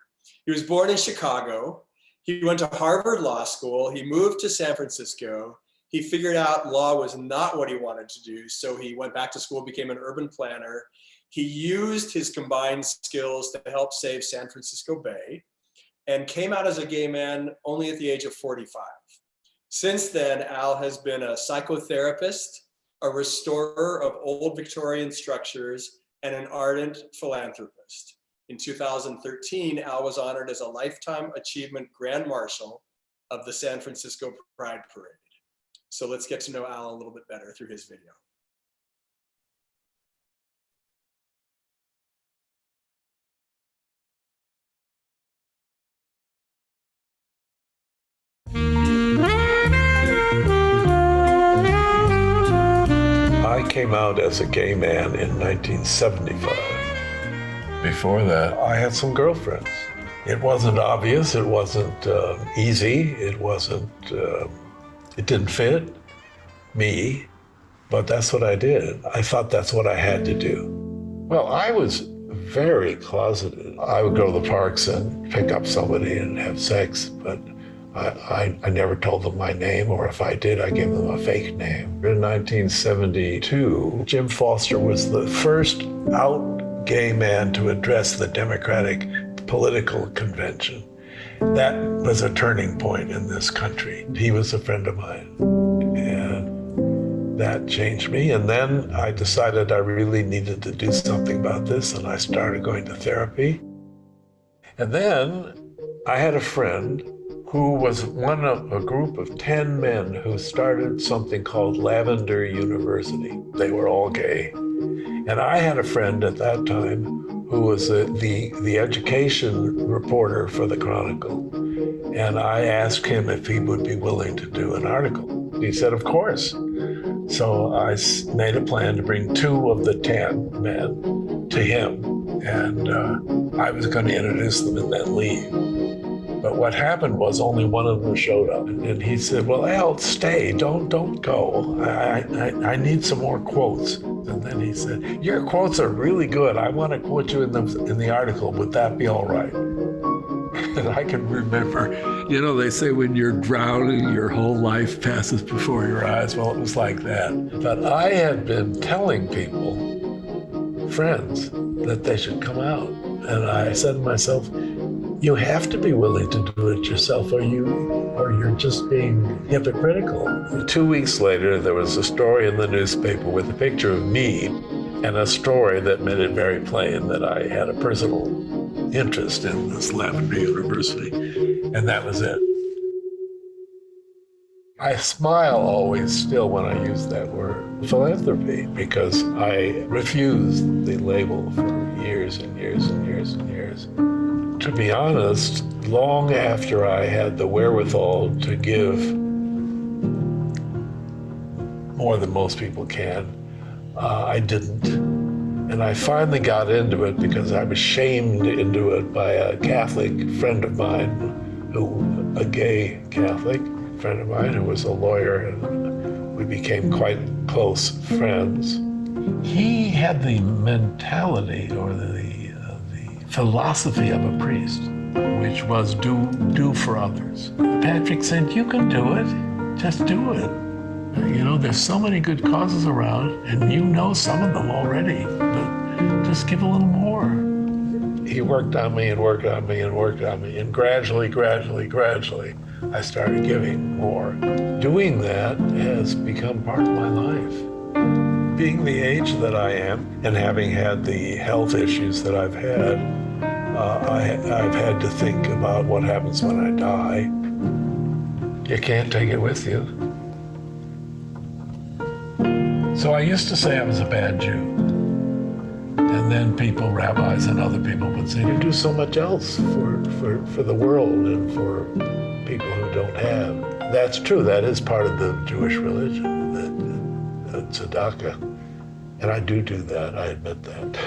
He was born in Chicago. He went to Harvard Law School. He moved to San Francisco. He figured out law was not what he wanted to do. So he went back to school, became an urban planner. He used his combined skills to help save San Francisco Bay and came out as a gay man only at the age of 45. Since then, Al has been a psychotherapist, a restorer of old Victorian structures, and an ardent philanthropist. In 2013, Al was honored as a Lifetime Achievement Grand Marshal of the San Francisco Pride Parade. So let's get to know Al a little bit better through his video. I came out as a gay man in 1975. Before that, I had some girlfriends. It wasn't obvious, it wasn't easy, it didn't fit me, but that's what I did. I thought that's what I had to do. Well, I was very closeted. I would go to the parks and pick up somebody and have sex, but I never told them my name, or if I did, I gave them a fake name. In 1972, Jim Foster was the first out gay man to address the Democratic political convention. That was a turning point in this country. He was a friend of mine, and that changed me. And then I decided I really needed to do something about this, and I started going to therapy. And then I had a friend who was one of a group of 10 men who started something called Lavender University. They were all gay. And I had a friend at that time who was the education reporter for the Chronicle. And I asked him if he would be willing to do an article. He said, of course. So I made a plan to bring 2 of the 10 men to him. And I was going to introduce them and then leave. But what happened was only one of them showed up. And he said, well, Al, stay, don't go. I need some more quotes. And then he said, your quotes are really good. I want to quote you in the article. Would that be all right? And I can remember, you know, they say when you're drowning, your whole life passes before your eyes. Well, it was like that. But I had been telling people, friends, that they should come out. And I said to myself, you have to be willing to do it yourself, or you're just being hypocritical. 2 weeks later, there was a story in the newspaper with a picture of me and a story that made it very plain that I had a personal interest in this Lavender University, and that was it. I smile always still when I use that word, philanthropy, because I refused the label for years and years and years and years. To be honest, long after I had the wherewithal to give more than most people can, I didn't. And I finally got into it because I was shamed into it by a Catholic friend of mine, a gay Catholic friend of mine who was a lawyer, and we became quite close friends. He had the mentality or the philosophy of a priest, which was do for others. Patrick said, you can do it, just do it. You know, there's so many good causes around, and you know some of them already, but just give a little more. He worked on me and worked on me and worked on me, and gradually, I started giving more. Doing that has become part of my life. Being the age that I am, and having had the health issues that I've had, I've had to think about what happens when I die. You can't take it with you. So I used to say I was a bad Jew. And then people, rabbis and other people would say, you do so much else for the world and for people who don't have. That's true, that is part of the Jewish religion, the tzedakah. And I do that, I admit that.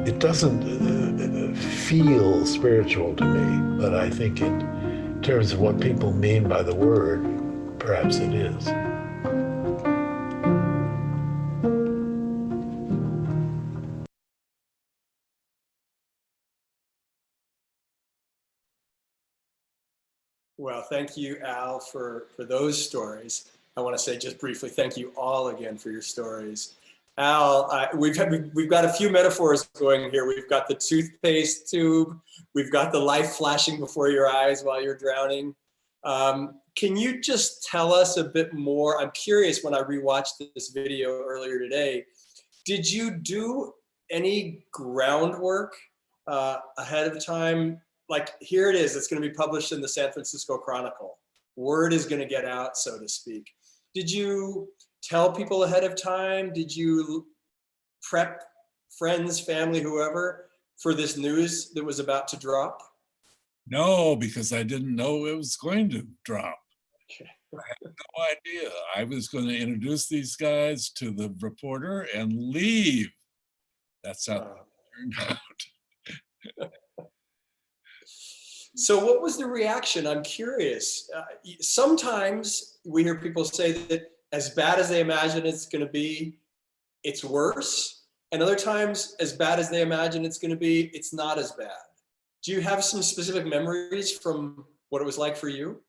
It doesn't feel spiritual to me, but I think in terms of what people mean by the word, perhaps it is. Well, thank you, Al, for those stories. I want to say just briefly, thank you all again for your stories. Al, we've got a few metaphors going here. We've got the toothpaste tube. We've got the life flashing before your eyes while you're drowning. Can you just tell us a bit more? I'm curious, when I rewatched this video earlier today, did you do any groundwork ahead of time? Like, here it is, it's going to be published in the San Francisco Chronicle. Word is going to get out, so to speak. Did you tell people ahead of time? Did you prep friends, family, whoever, for this news that was about to drop? No, because I didn't know it was going to drop. Okay. I had no idea. I was going to introduce these guys to the reporter and leave. That's how it turned out. So what was the reaction? I'm curious. Sometimes we hear people say that as bad as they imagine it's going to be, it's worse. And other times, as bad as they imagine it's going to be, it's not as bad. Do you have some specific memories from what it was like for you?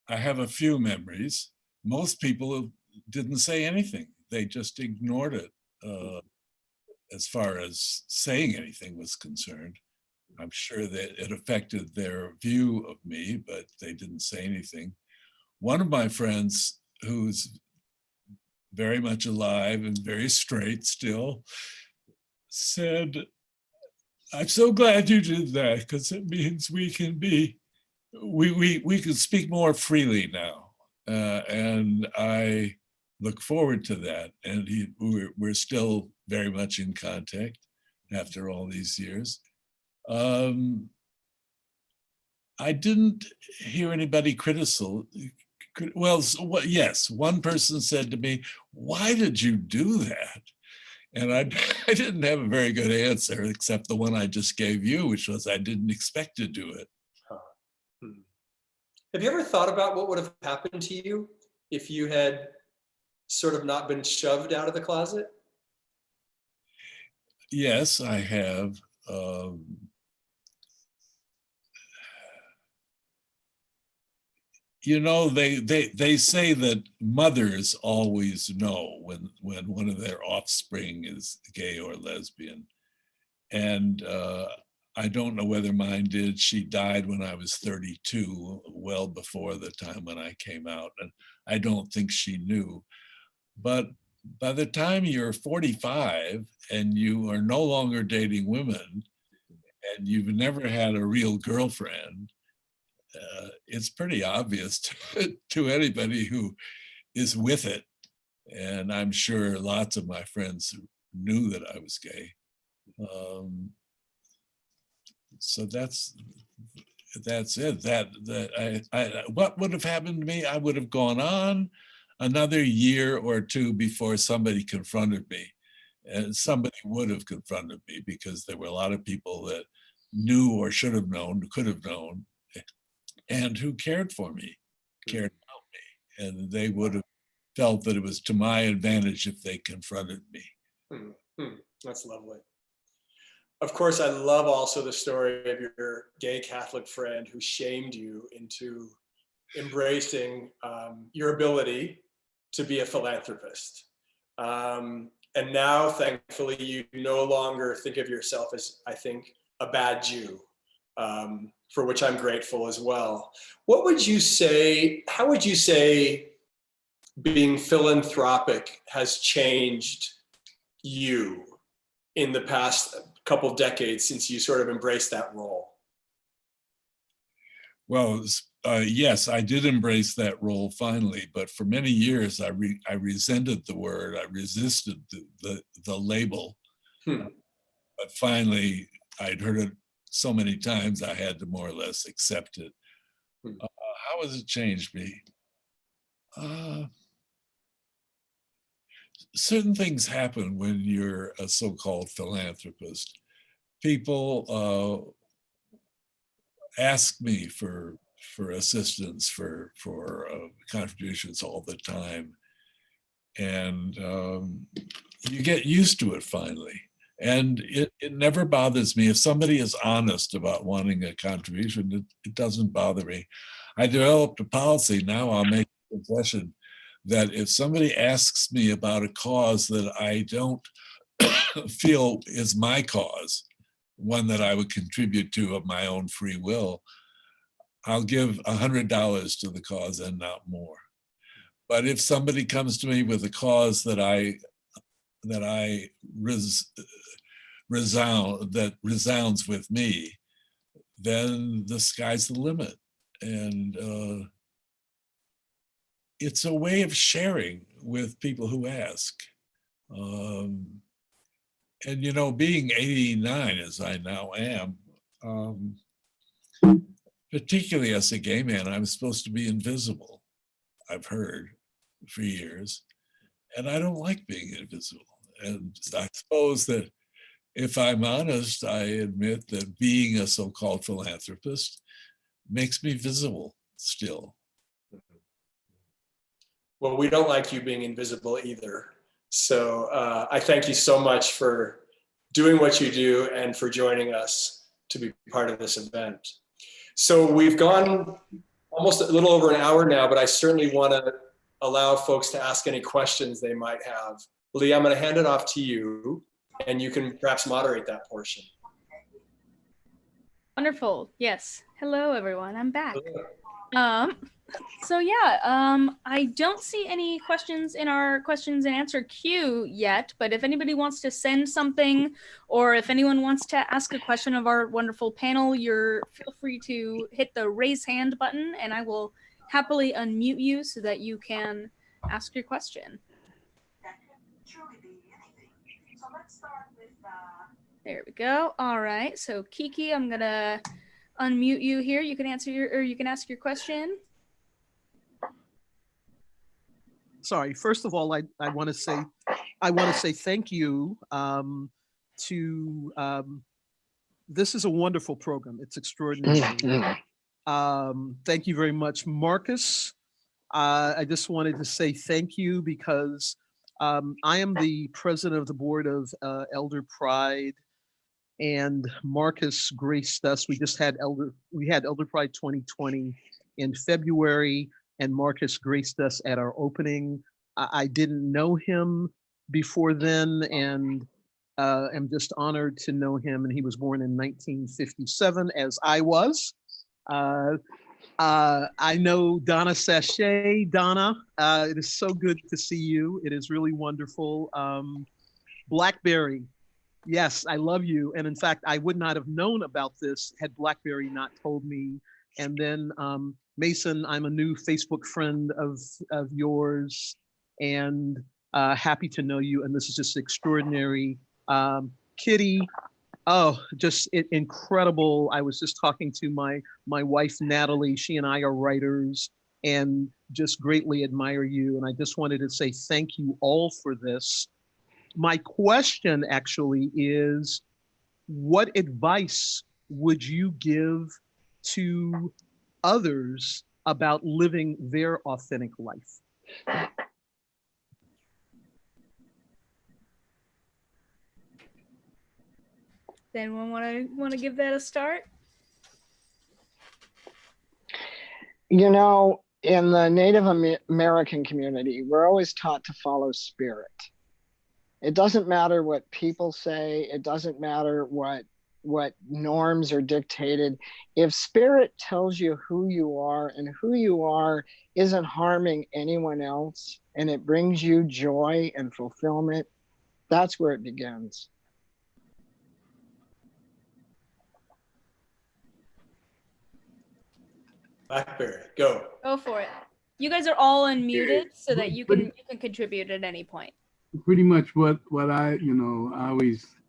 I have a few memories. Most people didn't say anything. They just ignored it as far as saying anything was concerned. I'm sure that it affected their view of me, but they didn't say anything. One of my friends, who's very much alive and very straight still, said, I'm so glad you did that, because it means we can speak more freely now. And I look forward to that. And we're still very much in contact after all these years. I didn't hear anybody critical. Well, yes, one person said to me, "Why did you do that?" And I didn't have a very good answer, except the one I just gave you, which was I didn't expect to do it. Have you ever thought about what would have happened to you if you had sort of not been shoved out of the closet? Yes, I have. You know, they say that mothers always know when one of their offspring is gay or lesbian. And I don't know whether mine did. She died when I was 32, well before the time when I came out. And I don't think she knew. But by the time you're 45 and you are no longer dating women and you've never had a real girlfriend, it's pretty obvious to anybody who is with it. And I'm sure lots of my friends knew that I was gay. So that's it. What would have happened to me? I would have gone on another year or two before somebody confronted me. And somebody would have confronted me because there were a lot of people that knew or should have known, could have known, and who cared for me, cared about me. And they would have felt that it was to my advantage if they confronted me. That's lovely. Of course, I love also the story of your gay Catholic friend who shamed you into embracing your ability to be a philanthropist. And now, thankfully, you no longer think of yourself as, I think, a bad Jew, for which I'm grateful as well. What would you say, how would you say being philanthropic has changed you in the past couple decades since you sort of embraced that role? Well, yes, I did embrace that role finally, but for many years I resented the word, I resisted the label. But finally, I'd heard it so many times I had to more or less accept it. How has it changed me? Certain things happen when you're a so-called philanthropist. People ask me for assistance, for contributions all the time, and you get used to it finally. And it never bothers me if somebody is honest about wanting a contribution. It doesn't bother me. I developed a policy. Now I'll make a confession that if somebody asks me about a cause that I don't feel is my cause, one that I would contribute to of my own free will, I'll give $100 to the cause and not more. But if somebody comes to me with a cause that resounds with me, then the sky's the limit. And it's a way of sharing with people who ask. And you know, being 89 as I now am, particularly as a gay man, I'm supposed to be invisible, I've heard for years, and I don't like being invisible. And I suppose that if I'm honest, I admit that being a so-called philanthropist makes me visible still. Well, we don't like you being invisible either. So I thank you so much for doing what you do and for joining us to be part of this event. So we've gone almost a little over an hour now, but I certainly want to allow folks to ask any questions they might have. Lee, I'm going to hand it off to you, and you can perhaps moderate that portion. Wonderful. Yes. Hello, everyone. I'm back. So yeah, I don't see any questions in our questions and answer queue yet, but if anybody wants to send something, or if anyone wants to ask a question of our wonderful panel, feel free to hit the raise hand button and I will happily unmute you so that you can ask your question. There we go. All right, so Kiki, I'm gonna unmute you here. You can answer you can ask your question. Sorry. First of all, I want to say thank you to this is a wonderful program. It's extraordinary. Thank you very much, Marcus. I just wanted to say thank you because I am the president of the board of Elder Pride, and Marcus graced us. We had Elder Pride 2020 in February, and Marcus graced us at our opening. I didn't know him before then, and am just honored to know him. And he was born in 1957, as I was. I know Donna Sachet. Donna, it is so good to see you. It is really wonderful. Blackberry, yes, I love you. And in fact, I would not have known about this had Blackberry not told me. And then Mason, I'm a new Facebook friend of yours, and happy to know you. And this is just extraordinary. Kitty, oh, just incredible. I was just talking to my wife, Natalie. She and I are writers and just greatly admire you. And I just wanted to say thank you all for this. My question actually is, what advice would you give to others about living their authentic life? Does anyone want to give that a start? You know, in the Native American community, we're always taught to follow spirit. It doesn't matter what people say. It doesn't matter what norms are dictated. If spirit tells you who you are, and who you are isn't harming anyone else, and it brings you joy and fulfillment, that's where it begins. Blackberry, go. Go for it. You guys are all unmuted so that you can contribute at any point. Pretty much what I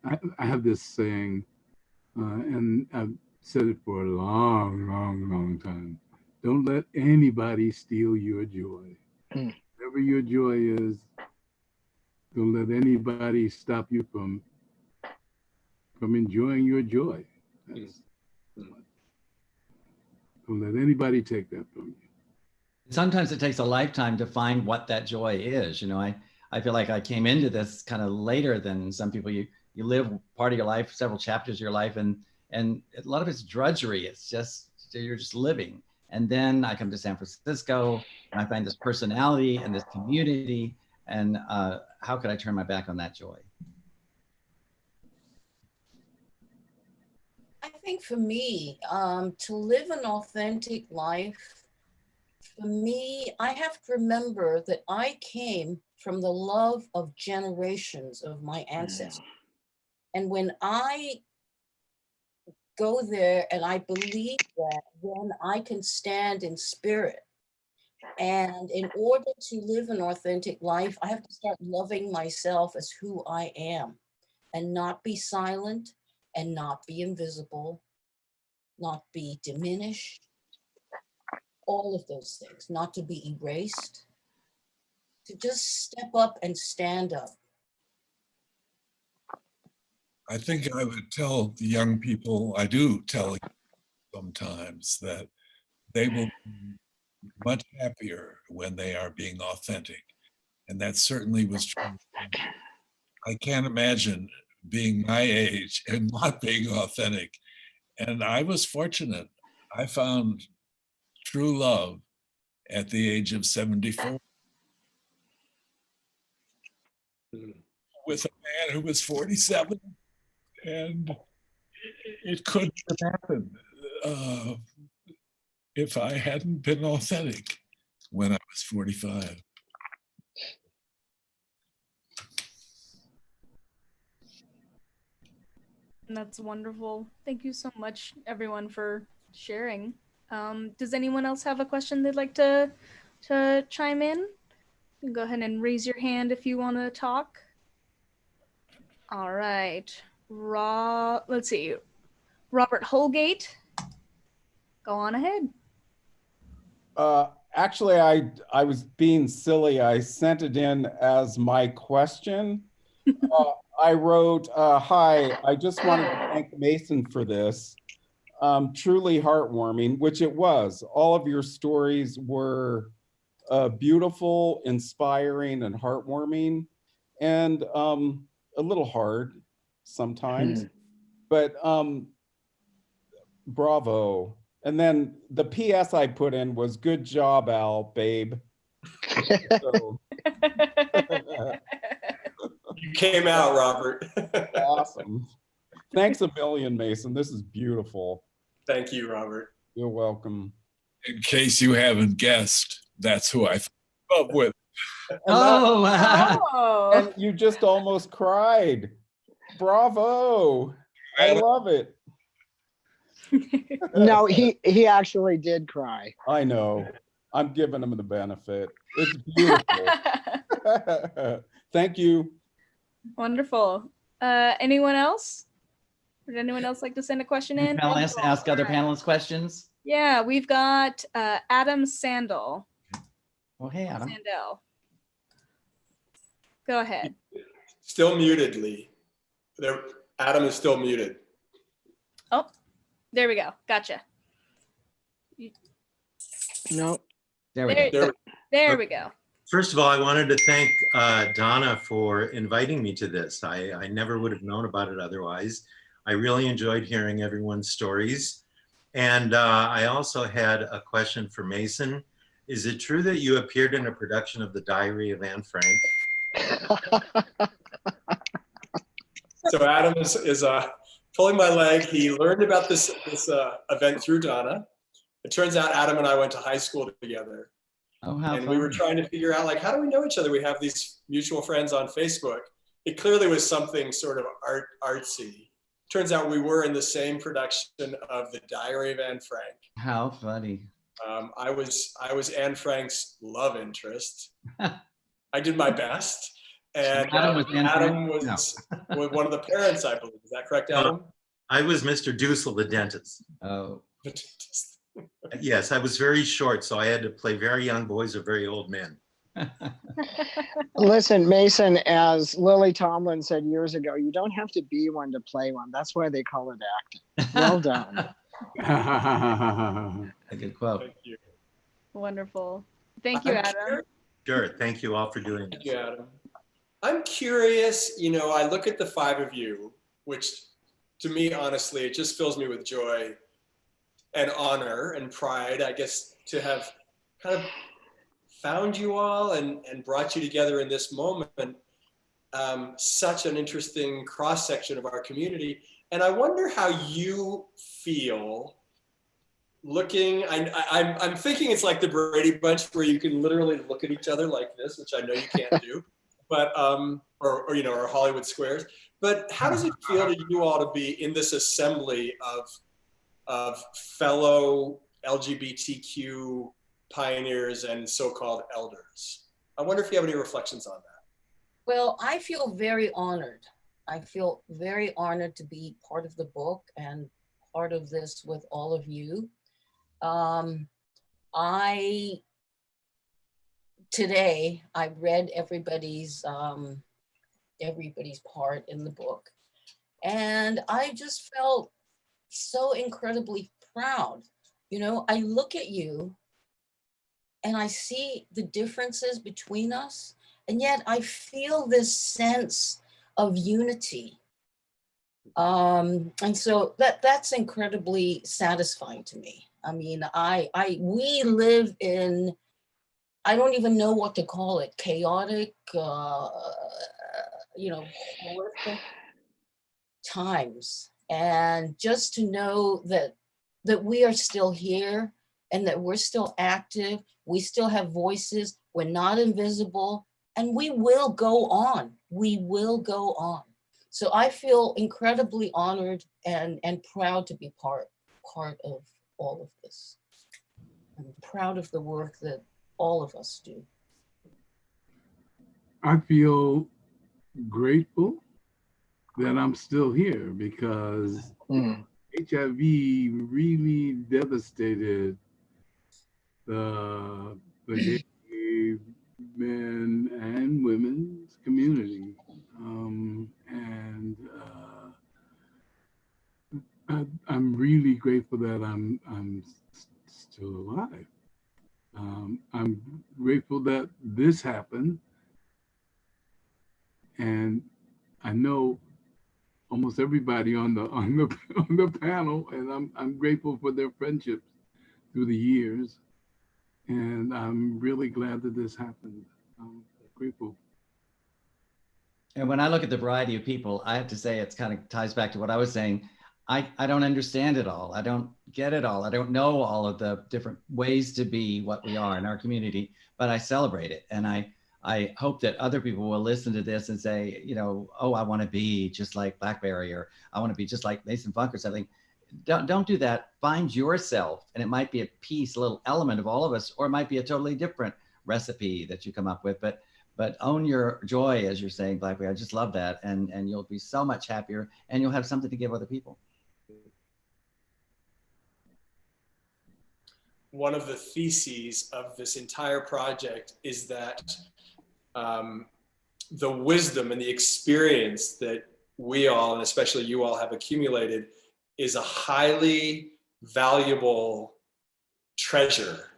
I have this saying, and I've said it for a long time. Don't let anybody steal your joy. Whatever your joy is, don't let anybody stop you from enjoying your joy. Don't let anybody take that from you. Sometimes it takes a lifetime to find what that joy is. You know, I feel like I came into this kind of later than some people. You live part of your life, several chapters of your life, and a lot of it's drudgery. It's just, you're just living. And then I come to San Francisco and I find this personality and this community, and how could I turn my back on that joy? I think for me, to live an authentic life, for me, I have to remember that I came from the love of generations of my ancestors. And when I go there and I believe that, then I can stand in spirit. And in order to live an authentic life, I have to start loving myself as who I am, and not be silent, and not be invisible, not be diminished, all of those things, not to be erased, to just step up and stand up. I think I would tell the young people, I do tell sometimes, that they will be much happier when they are being authentic. And that certainly was true. I can't imagine being my age and not being authentic. And I was fortunate. I found true love at the age of 74 with a man who was 47. And it couldn't have happened if I hadn't been authentic when I was 45. That's wonderful. Thank you so much, everyone, for sharing. Does anyone else have a question they'd like to chime in? You can go ahead and raise your hand if you want to talk. All right. Let's see. Robert Holgate. Go on ahead. Actually, I was being silly. I sent it in as my question. I wrote, hi, I just wanted to thank Mason for this. Truly heartwarming, which it was. All of your stories were beautiful, inspiring, and heartwarming, and a little hard sometimes, but bravo. And then the PS I put in was, good job, Al, babe. So, You came out, Robert. awesome. Thanks a million, Mason. This is beautiful. Thank you, Robert. You're welcome. In case you haven't guessed, that's who I came up with. Oh, wow. Oh. And you just almost cried. Bravo. I love it. No, he actually did cry. I know. I'm giving him the benefit. It's beautiful. Thank you. Wonderful. Anyone else? Would anyone else like to send a question in? Panelists ask other panelists questions. Yeah, we've got Adam Sandel. Oh, hey, Adam. Sandel. Go ahead. Still muted, Lee. Adam is still muted. Oh, there we go. Gotcha. No. There we go. There we go. First of all, I wanted to thank Donna for inviting me to this. I never would have known about it otherwise. I really enjoyed hearing everyone's stories. And I also had a question for Mason. Is it true that you appeared in a production of The Diary of Anne Frank? So Adam is pulling my leg. He learned about this event through Donna. It turns out Adam and I went to high school together. Oh, how and fun. we were trying to figure out, like, how do we know each other? We have these mutual friends on Facebook. It clearly was something sort of artsy. Turns out we were in the same production of The Diary of Anne Frank. How funny. I was Anne Frank's love interest. I did my best. And Adam was Anne Adam Frank? was one of the parents, I believe. Is that correct, Adam? I was Mr. Dussel, the dentist. Oh. Yes, I was very short, so I had to play very young boys or very old men. Listen, Mason, as Lily Tomlin said years ago, you don't have to be one to play one. That's why they call it acting. Well done. A good quote. Thank you. Wonderful. Thank you, Adam. Sure, thank you all for doing this. Thank you, Adam. I'm curious, I look at the five of you, which to me, honestly, it just fills me with joy and honor and pride, I guess, to have kind of found you all and brought you together in this moment. Such an interesting cross-section of our community. And I wonder how you feel looking, I'm thinking it's like the Brady Bunch where you can literally look at each other like this, which I know you can't do, but, or Hollywood Squares. But how does it feel to you all to be in this assembly of fellow LGBTQ pioneers and so-called elders? I wonder if you have any reflections on that. Well, I feel very honored. I feel very honored to be part of the book and part of this with all of you. Today I read everybody's part in the book, and I just felt so incredibly proud. I look at you and I see the differences between us, and yet I feel this sense of unity. And so that's incredibly satisfying to me. I mean, we live in, I don't even know what to call it, chaotic, horrific times. And just to know that we are still here and that we're still active, we still have voices, we're not invisible, and we will go on. We will go on. So I feel incredibly honored and proud to be part of all of this. I'm proud of the work that all of us do. I feel grateful that I'm still here because HIV really devastated the gay men and women's community. I'm really grateful that I'm still alive. I'm grateful that this happened, and I know almost everybody on the panel, and I'm grateful for their friendships through the years, and I'm really glad that this happened. I'm grateful. And when I look at the variety of people, I have to say it's kind of ties back to what I was saying. I don't understand it all. I don't get it all. I don't know all of the different ways to be what we are in our community, but I celebrate it. And I hope that other people will listen to this and say, you know, oh, I want to be just like Blackberry, or I want to be just like Mason Funk or something. Don't do that. Find yourself. And it might be a piece, a little element of all of us, or it might be a totally different recipe that you come up with. But own your joy, as you're saying, Blackberry. I just love that. And you'll be so much happier, and you'll have something to give other people. One of the theses of this entire project is that the wisdom and the experience that we all, and especially you all, have accumulated is a highly valuable treasure.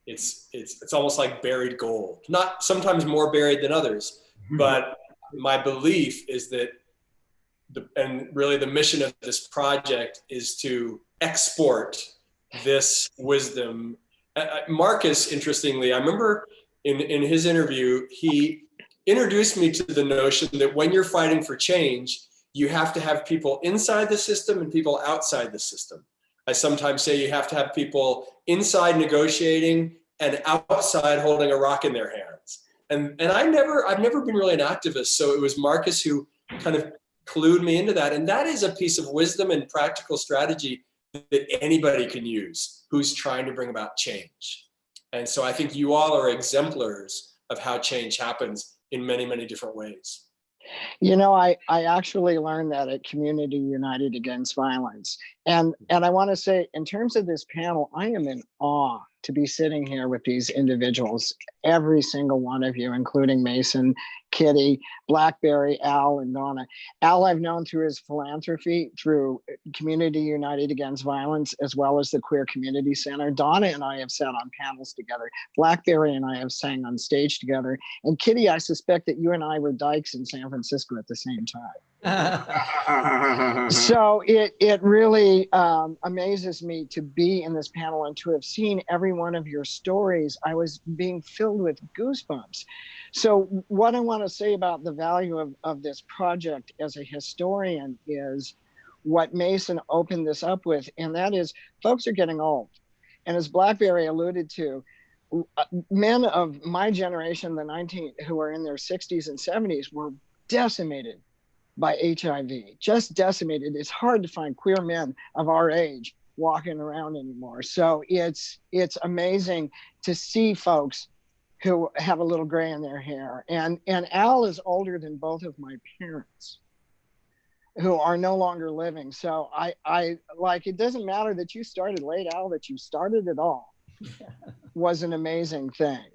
It's almost like buried gold, not sometimes more buried than others, but my belief is that and really the mission of this project is to export this wisdom. Marcus, interestingly, I remember in his interview, he introduced me to the notion that when you're fighting for change, you have to have people inside the system and people outside the system. I sometimes say you have to have people inside negotiating and outside holding a rock in their hands. And I've never been really an activist. So it was Marcus who kind of clued me into that. And that is a piece of wisdom and practical strategy that anybody can use who's trying to bring about change. And so I think you all are exemplars of how change happens in many, many different ways. You know, I actually learned that at Community United Against Violence. And I want to say, in terms of this panel, I am in awe to be sitting here with these individuals, every single one of you, including Mason, Kitty, Blackberry, Al, and Donna. Al I've known through his philanthropy, through Community United Against Violence, as well as the Queer Community Center. Donna and I have sat on panels together. Blackberry and I have sang on stage together. And Kitty, I suspect that you and I were dykes in San Francisco at the same time. So it really amazes me to be in this panel and to have seen every one of your stories. I was being filled with goosebumps. So what I want to say about the value of this project as a historian is what Mason opened this up with, and that is folks are getting old. And as Blackberry alluded to, men of my generation, who are in their 60s and 70s, were decimated by HIV, just decimated. It's hard to find queer men of our age walking around anymore. So it's amazing to see folks who have a little gray in their hair. And Al is older than both of my parents, who are no longer living. So I like, it doesn't matter that you started late, Al, that you started it all was an amazing thing.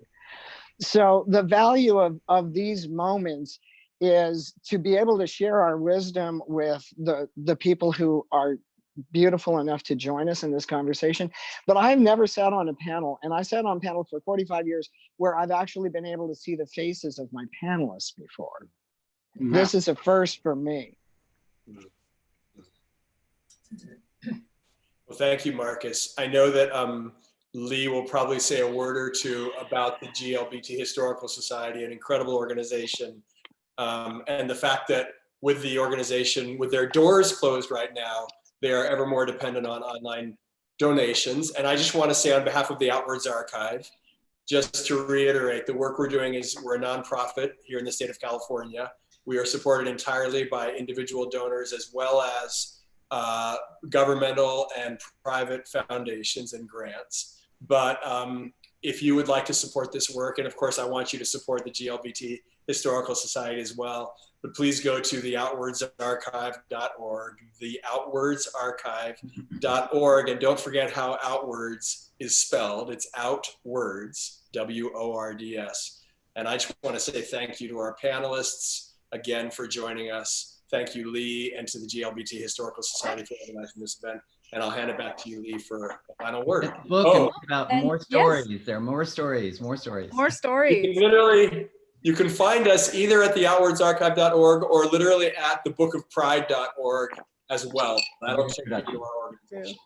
So the value of these moments is to be able to share our wisdom with the people who are beautiful enough to join us in this conversation. But I've never sat on a panel, and I sat on panels for 45 years, where I've actually been able to see the faces of my panelists before. Mm-hmm. This is a first for me. Well, thank you, Marcus. I know that Lee will probably say a word or two about the GLBT Historical Society, an incredible organization. And the fact that with the organization, with their doors closed right now, they are ever more dependent on online donations. And I just want to say on behalf of the Outwards Archive, just to reiterate, the work we're doing is we're a nonprofit here in the state of California. We are supported entirely by individual donors as well as governmental and private foundations and grants. But if you would like to support this work, and of course I want you to support the GLBT Historical Society as well. But please go to the outwordsarchive.org, the outwordsarchive.org, and don't forget how Outwords is spelled. It's Outwords, W-O-R-D-S. And I just want to say thank you to our panelists again for joining us. Thank you, Lee, and to the GLBT Historical Society for organizing this event. And I'll hand it back to you, Lee, for a final word. Book about more stories. Yes. There are more stories, more stories. More stories. You can find us either at the outwordsarchive.org or literally at thebookofpride.org as well. That'll take you to our organization.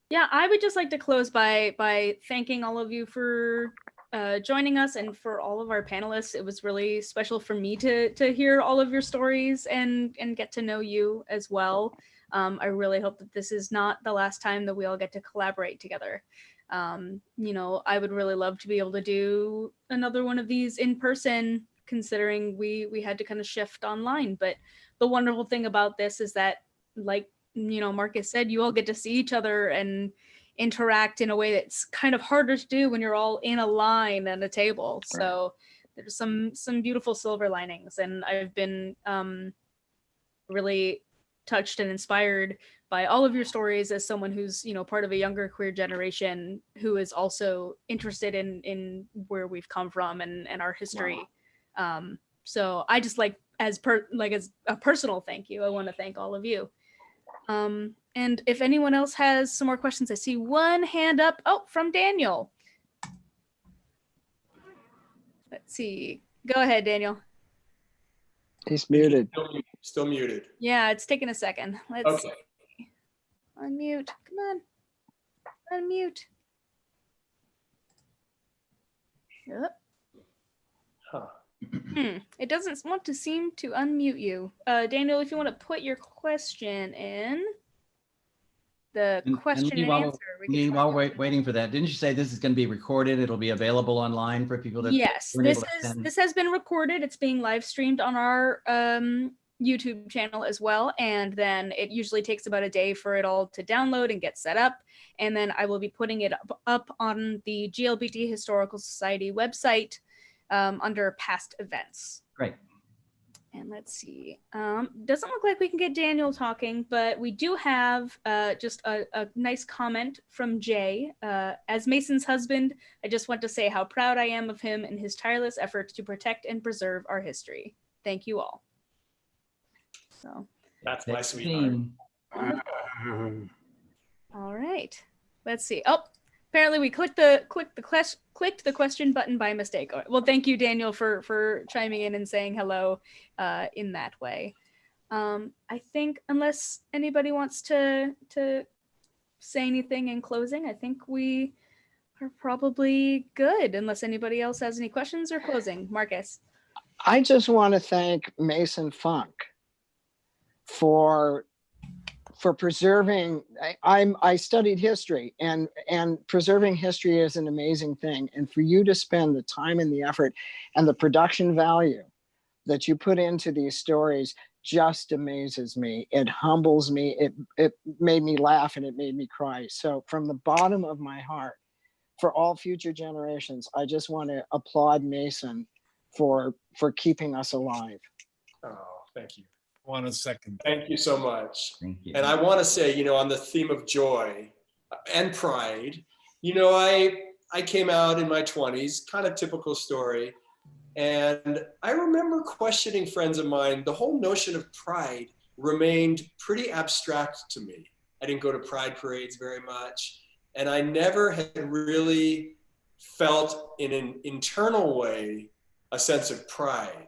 Yeah, I would just like to close by thanking all of you for joining us and for all of our panelists. It was really special for me to hear all of your stories and get to know you as well. I really hope that this is not the last time that we all get to collaborate together. You know, I would really love to be able to do another one of these in person, considering we had to kind of shift online. But the wonderful thing about this is that, like, you know, Marcus said, you all get to see each other and interact in a way that's kind of harder to do when you're all in a line at a table. Right. So there's some beautiful silver linings, and I've been really touched and inspired by all of your stories as someone who's, you know, part of a younger queer generation who is also interested in where we've come from and our history. Wow. So I just as a personal thank you, I want to thank all of you. And if anyone else has some more questions, I see one hand up. Oh, from Daniel. Let's see. Go ahead, Daniel. He's muted. Still muted. Yeah, it's taking a second. Let's see. Unmute. Come on. Unmute. Yep. Huh. It doesn't want to seem to unmute you. Daniel, if you want to put your question in the question and answer. While we're waiting for that, didn't you say this is going to be recorded? It'll be available online for people to. Yes, this has been recorded. It's being live streamed on our YouTube channel as well, and then it usually takes about a day for it all to download and get set up, and then I will be putting it up on the GLBT Historical Society website under past events. Great. And let's see, doesn't look like we can get Daniel talking, but we do have just a nice comment from Jay. As Mason's husband, I just want to say how proud I am of him and his tireless efforts to protect and preserve our history. Thank you all. So that's my sweetheart. All right, let's see. Oh, apparently we clicked the question button by mistake. Well, thank you, Daniel, for chiming in and saying hello in that way. I think unless anybody wants to say anything in closing, I think we are probably good. Unless anybody else has any questions or closing, Marcus. I just want to thank Mason Funk for preserving. I studied history, and preserving history is an amazing thing. And for you to spend the time and the effort and the production value that you put into these stories just amazes me. It humbles me. It made me laugh and it made me cry. So from the bottom of my heart, for all future generations, I just want to applaud Mason for keeping us alive. Oh, thank you. 1 second. Thank you so much. Thank you. And I want to say, you know, on the theme of joy and pride, you know, I came out in my 20s, kind of typical story. And I remember questioning friends of mine. The whole notion of pride remained pretty abstract to me. I didn't go to pride parades very much. And I never had really felt in an internal way a sense of pride.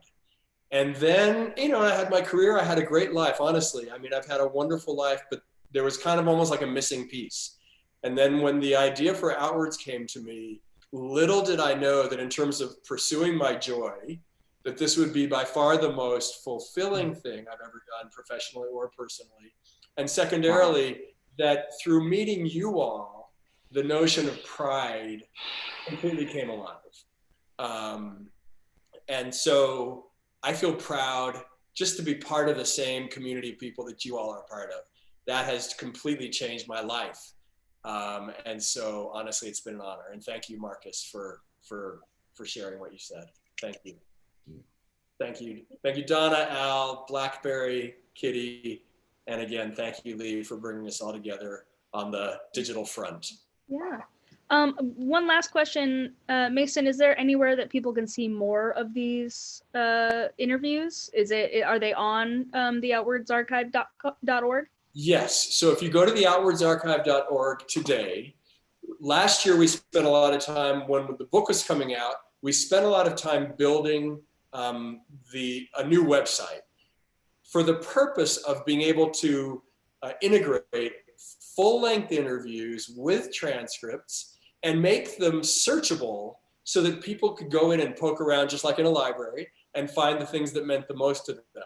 And then, you know, I had my career, I had a great life, honestly. I mean, I've had a wonderful life, but there was kind of almost like a missing piece. And then when the idea for Outwords came to me, little did I know that in terms of pursuing my joy, that this would be by far the most fulfilling thing I've ever done professionally or personally. And secondarily, that through meeting you all, the notion of pride completely came alive. And so I feel proud just to be part of the same community of people that you all are part of. That has completely changed my life. And so honestly, it's been an honor. And thank you, Marcus, for sharing what you said. Thank you. Thank you. Thank you, Donna, Al, Blackberry, Kitty, and again, thank you, Lee, for bringing us all together on the digital front. Yeah. One last question, Mason, is there anywhere that people can see more of these interviews? Are they on the outwordsarchive.org? Yes, so if you go to the outwordsarchive.org today, last year we spent a lot of time, when the book was coming out, we spent a lot of time building a new website for the purpose of being able to integrate full-length interviews with transcripts and make them searchable so that people could go in and poke around just like in a library and find the things that meant the most to them.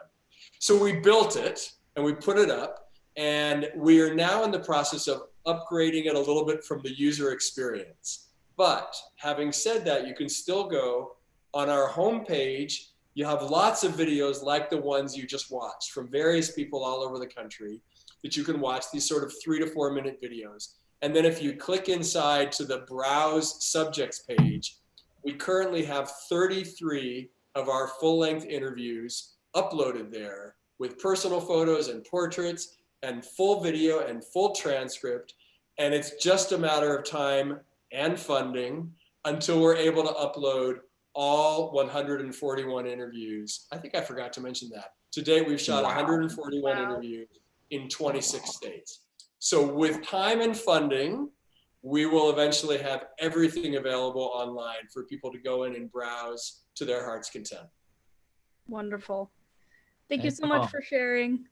So we built it and we put it up, and we are now in the process of upgrading it a little bit from the user experience. But having said that, you can still go on our homepage. You have lots of videos like the ones you just watched from various people all over the country that you can watch, these sort of 3 to 4 minute videos. And then if you click inside to the browse subjects page, we currently have 33 of our full-length interviews uploaded there with personal photos and portraits and full video and full transcript. And it's just a matter of time and funding until we're able to upload all 141 interviews. I think I forgot to mention that. To date, we've shot 141 interviews in 26 states. So with time and funding, we will eventually have everything available online for people to go in and browse to their heart's content. Wonderful. Thank you so much for sharing.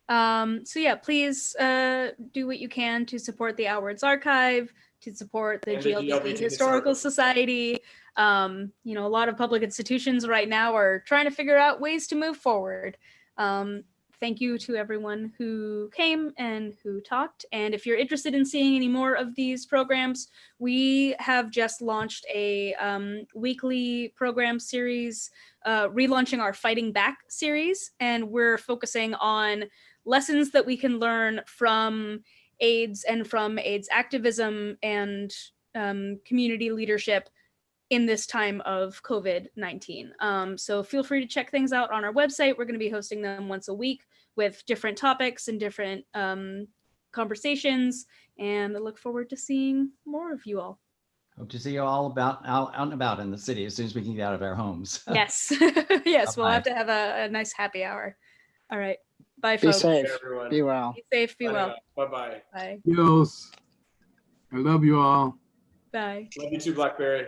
So yeah, please do what you can to support the Outwards Archive, to support the GLBT Historical Society. You know, a lot of public institutions right now are trying to figure out ways to move forward. Thank you to everyone who came and who talked. And if you're interested in seeing any more of these programs, we have just launched a weekly program series, relaunching our Fighting Back series. And we're focusing on lessons that we can learn from AIDS and from AIDS activism and community leadership in this time of COVID-19. So feel free to check things out on our website. We're going to be hosting them once a week with different topics and different conversations. And I look forward to seeing more of you all. Hope to see you all out and about in the city as soon as we can get out of our homes. Yes, yes, we'll have to have a nice happy hour. All right, bye, folks. Be safe, everyone. be well. Be safe, be well. Bye-bye. Bye. Yes. I love you all. Bye. Love you too, Blackberry.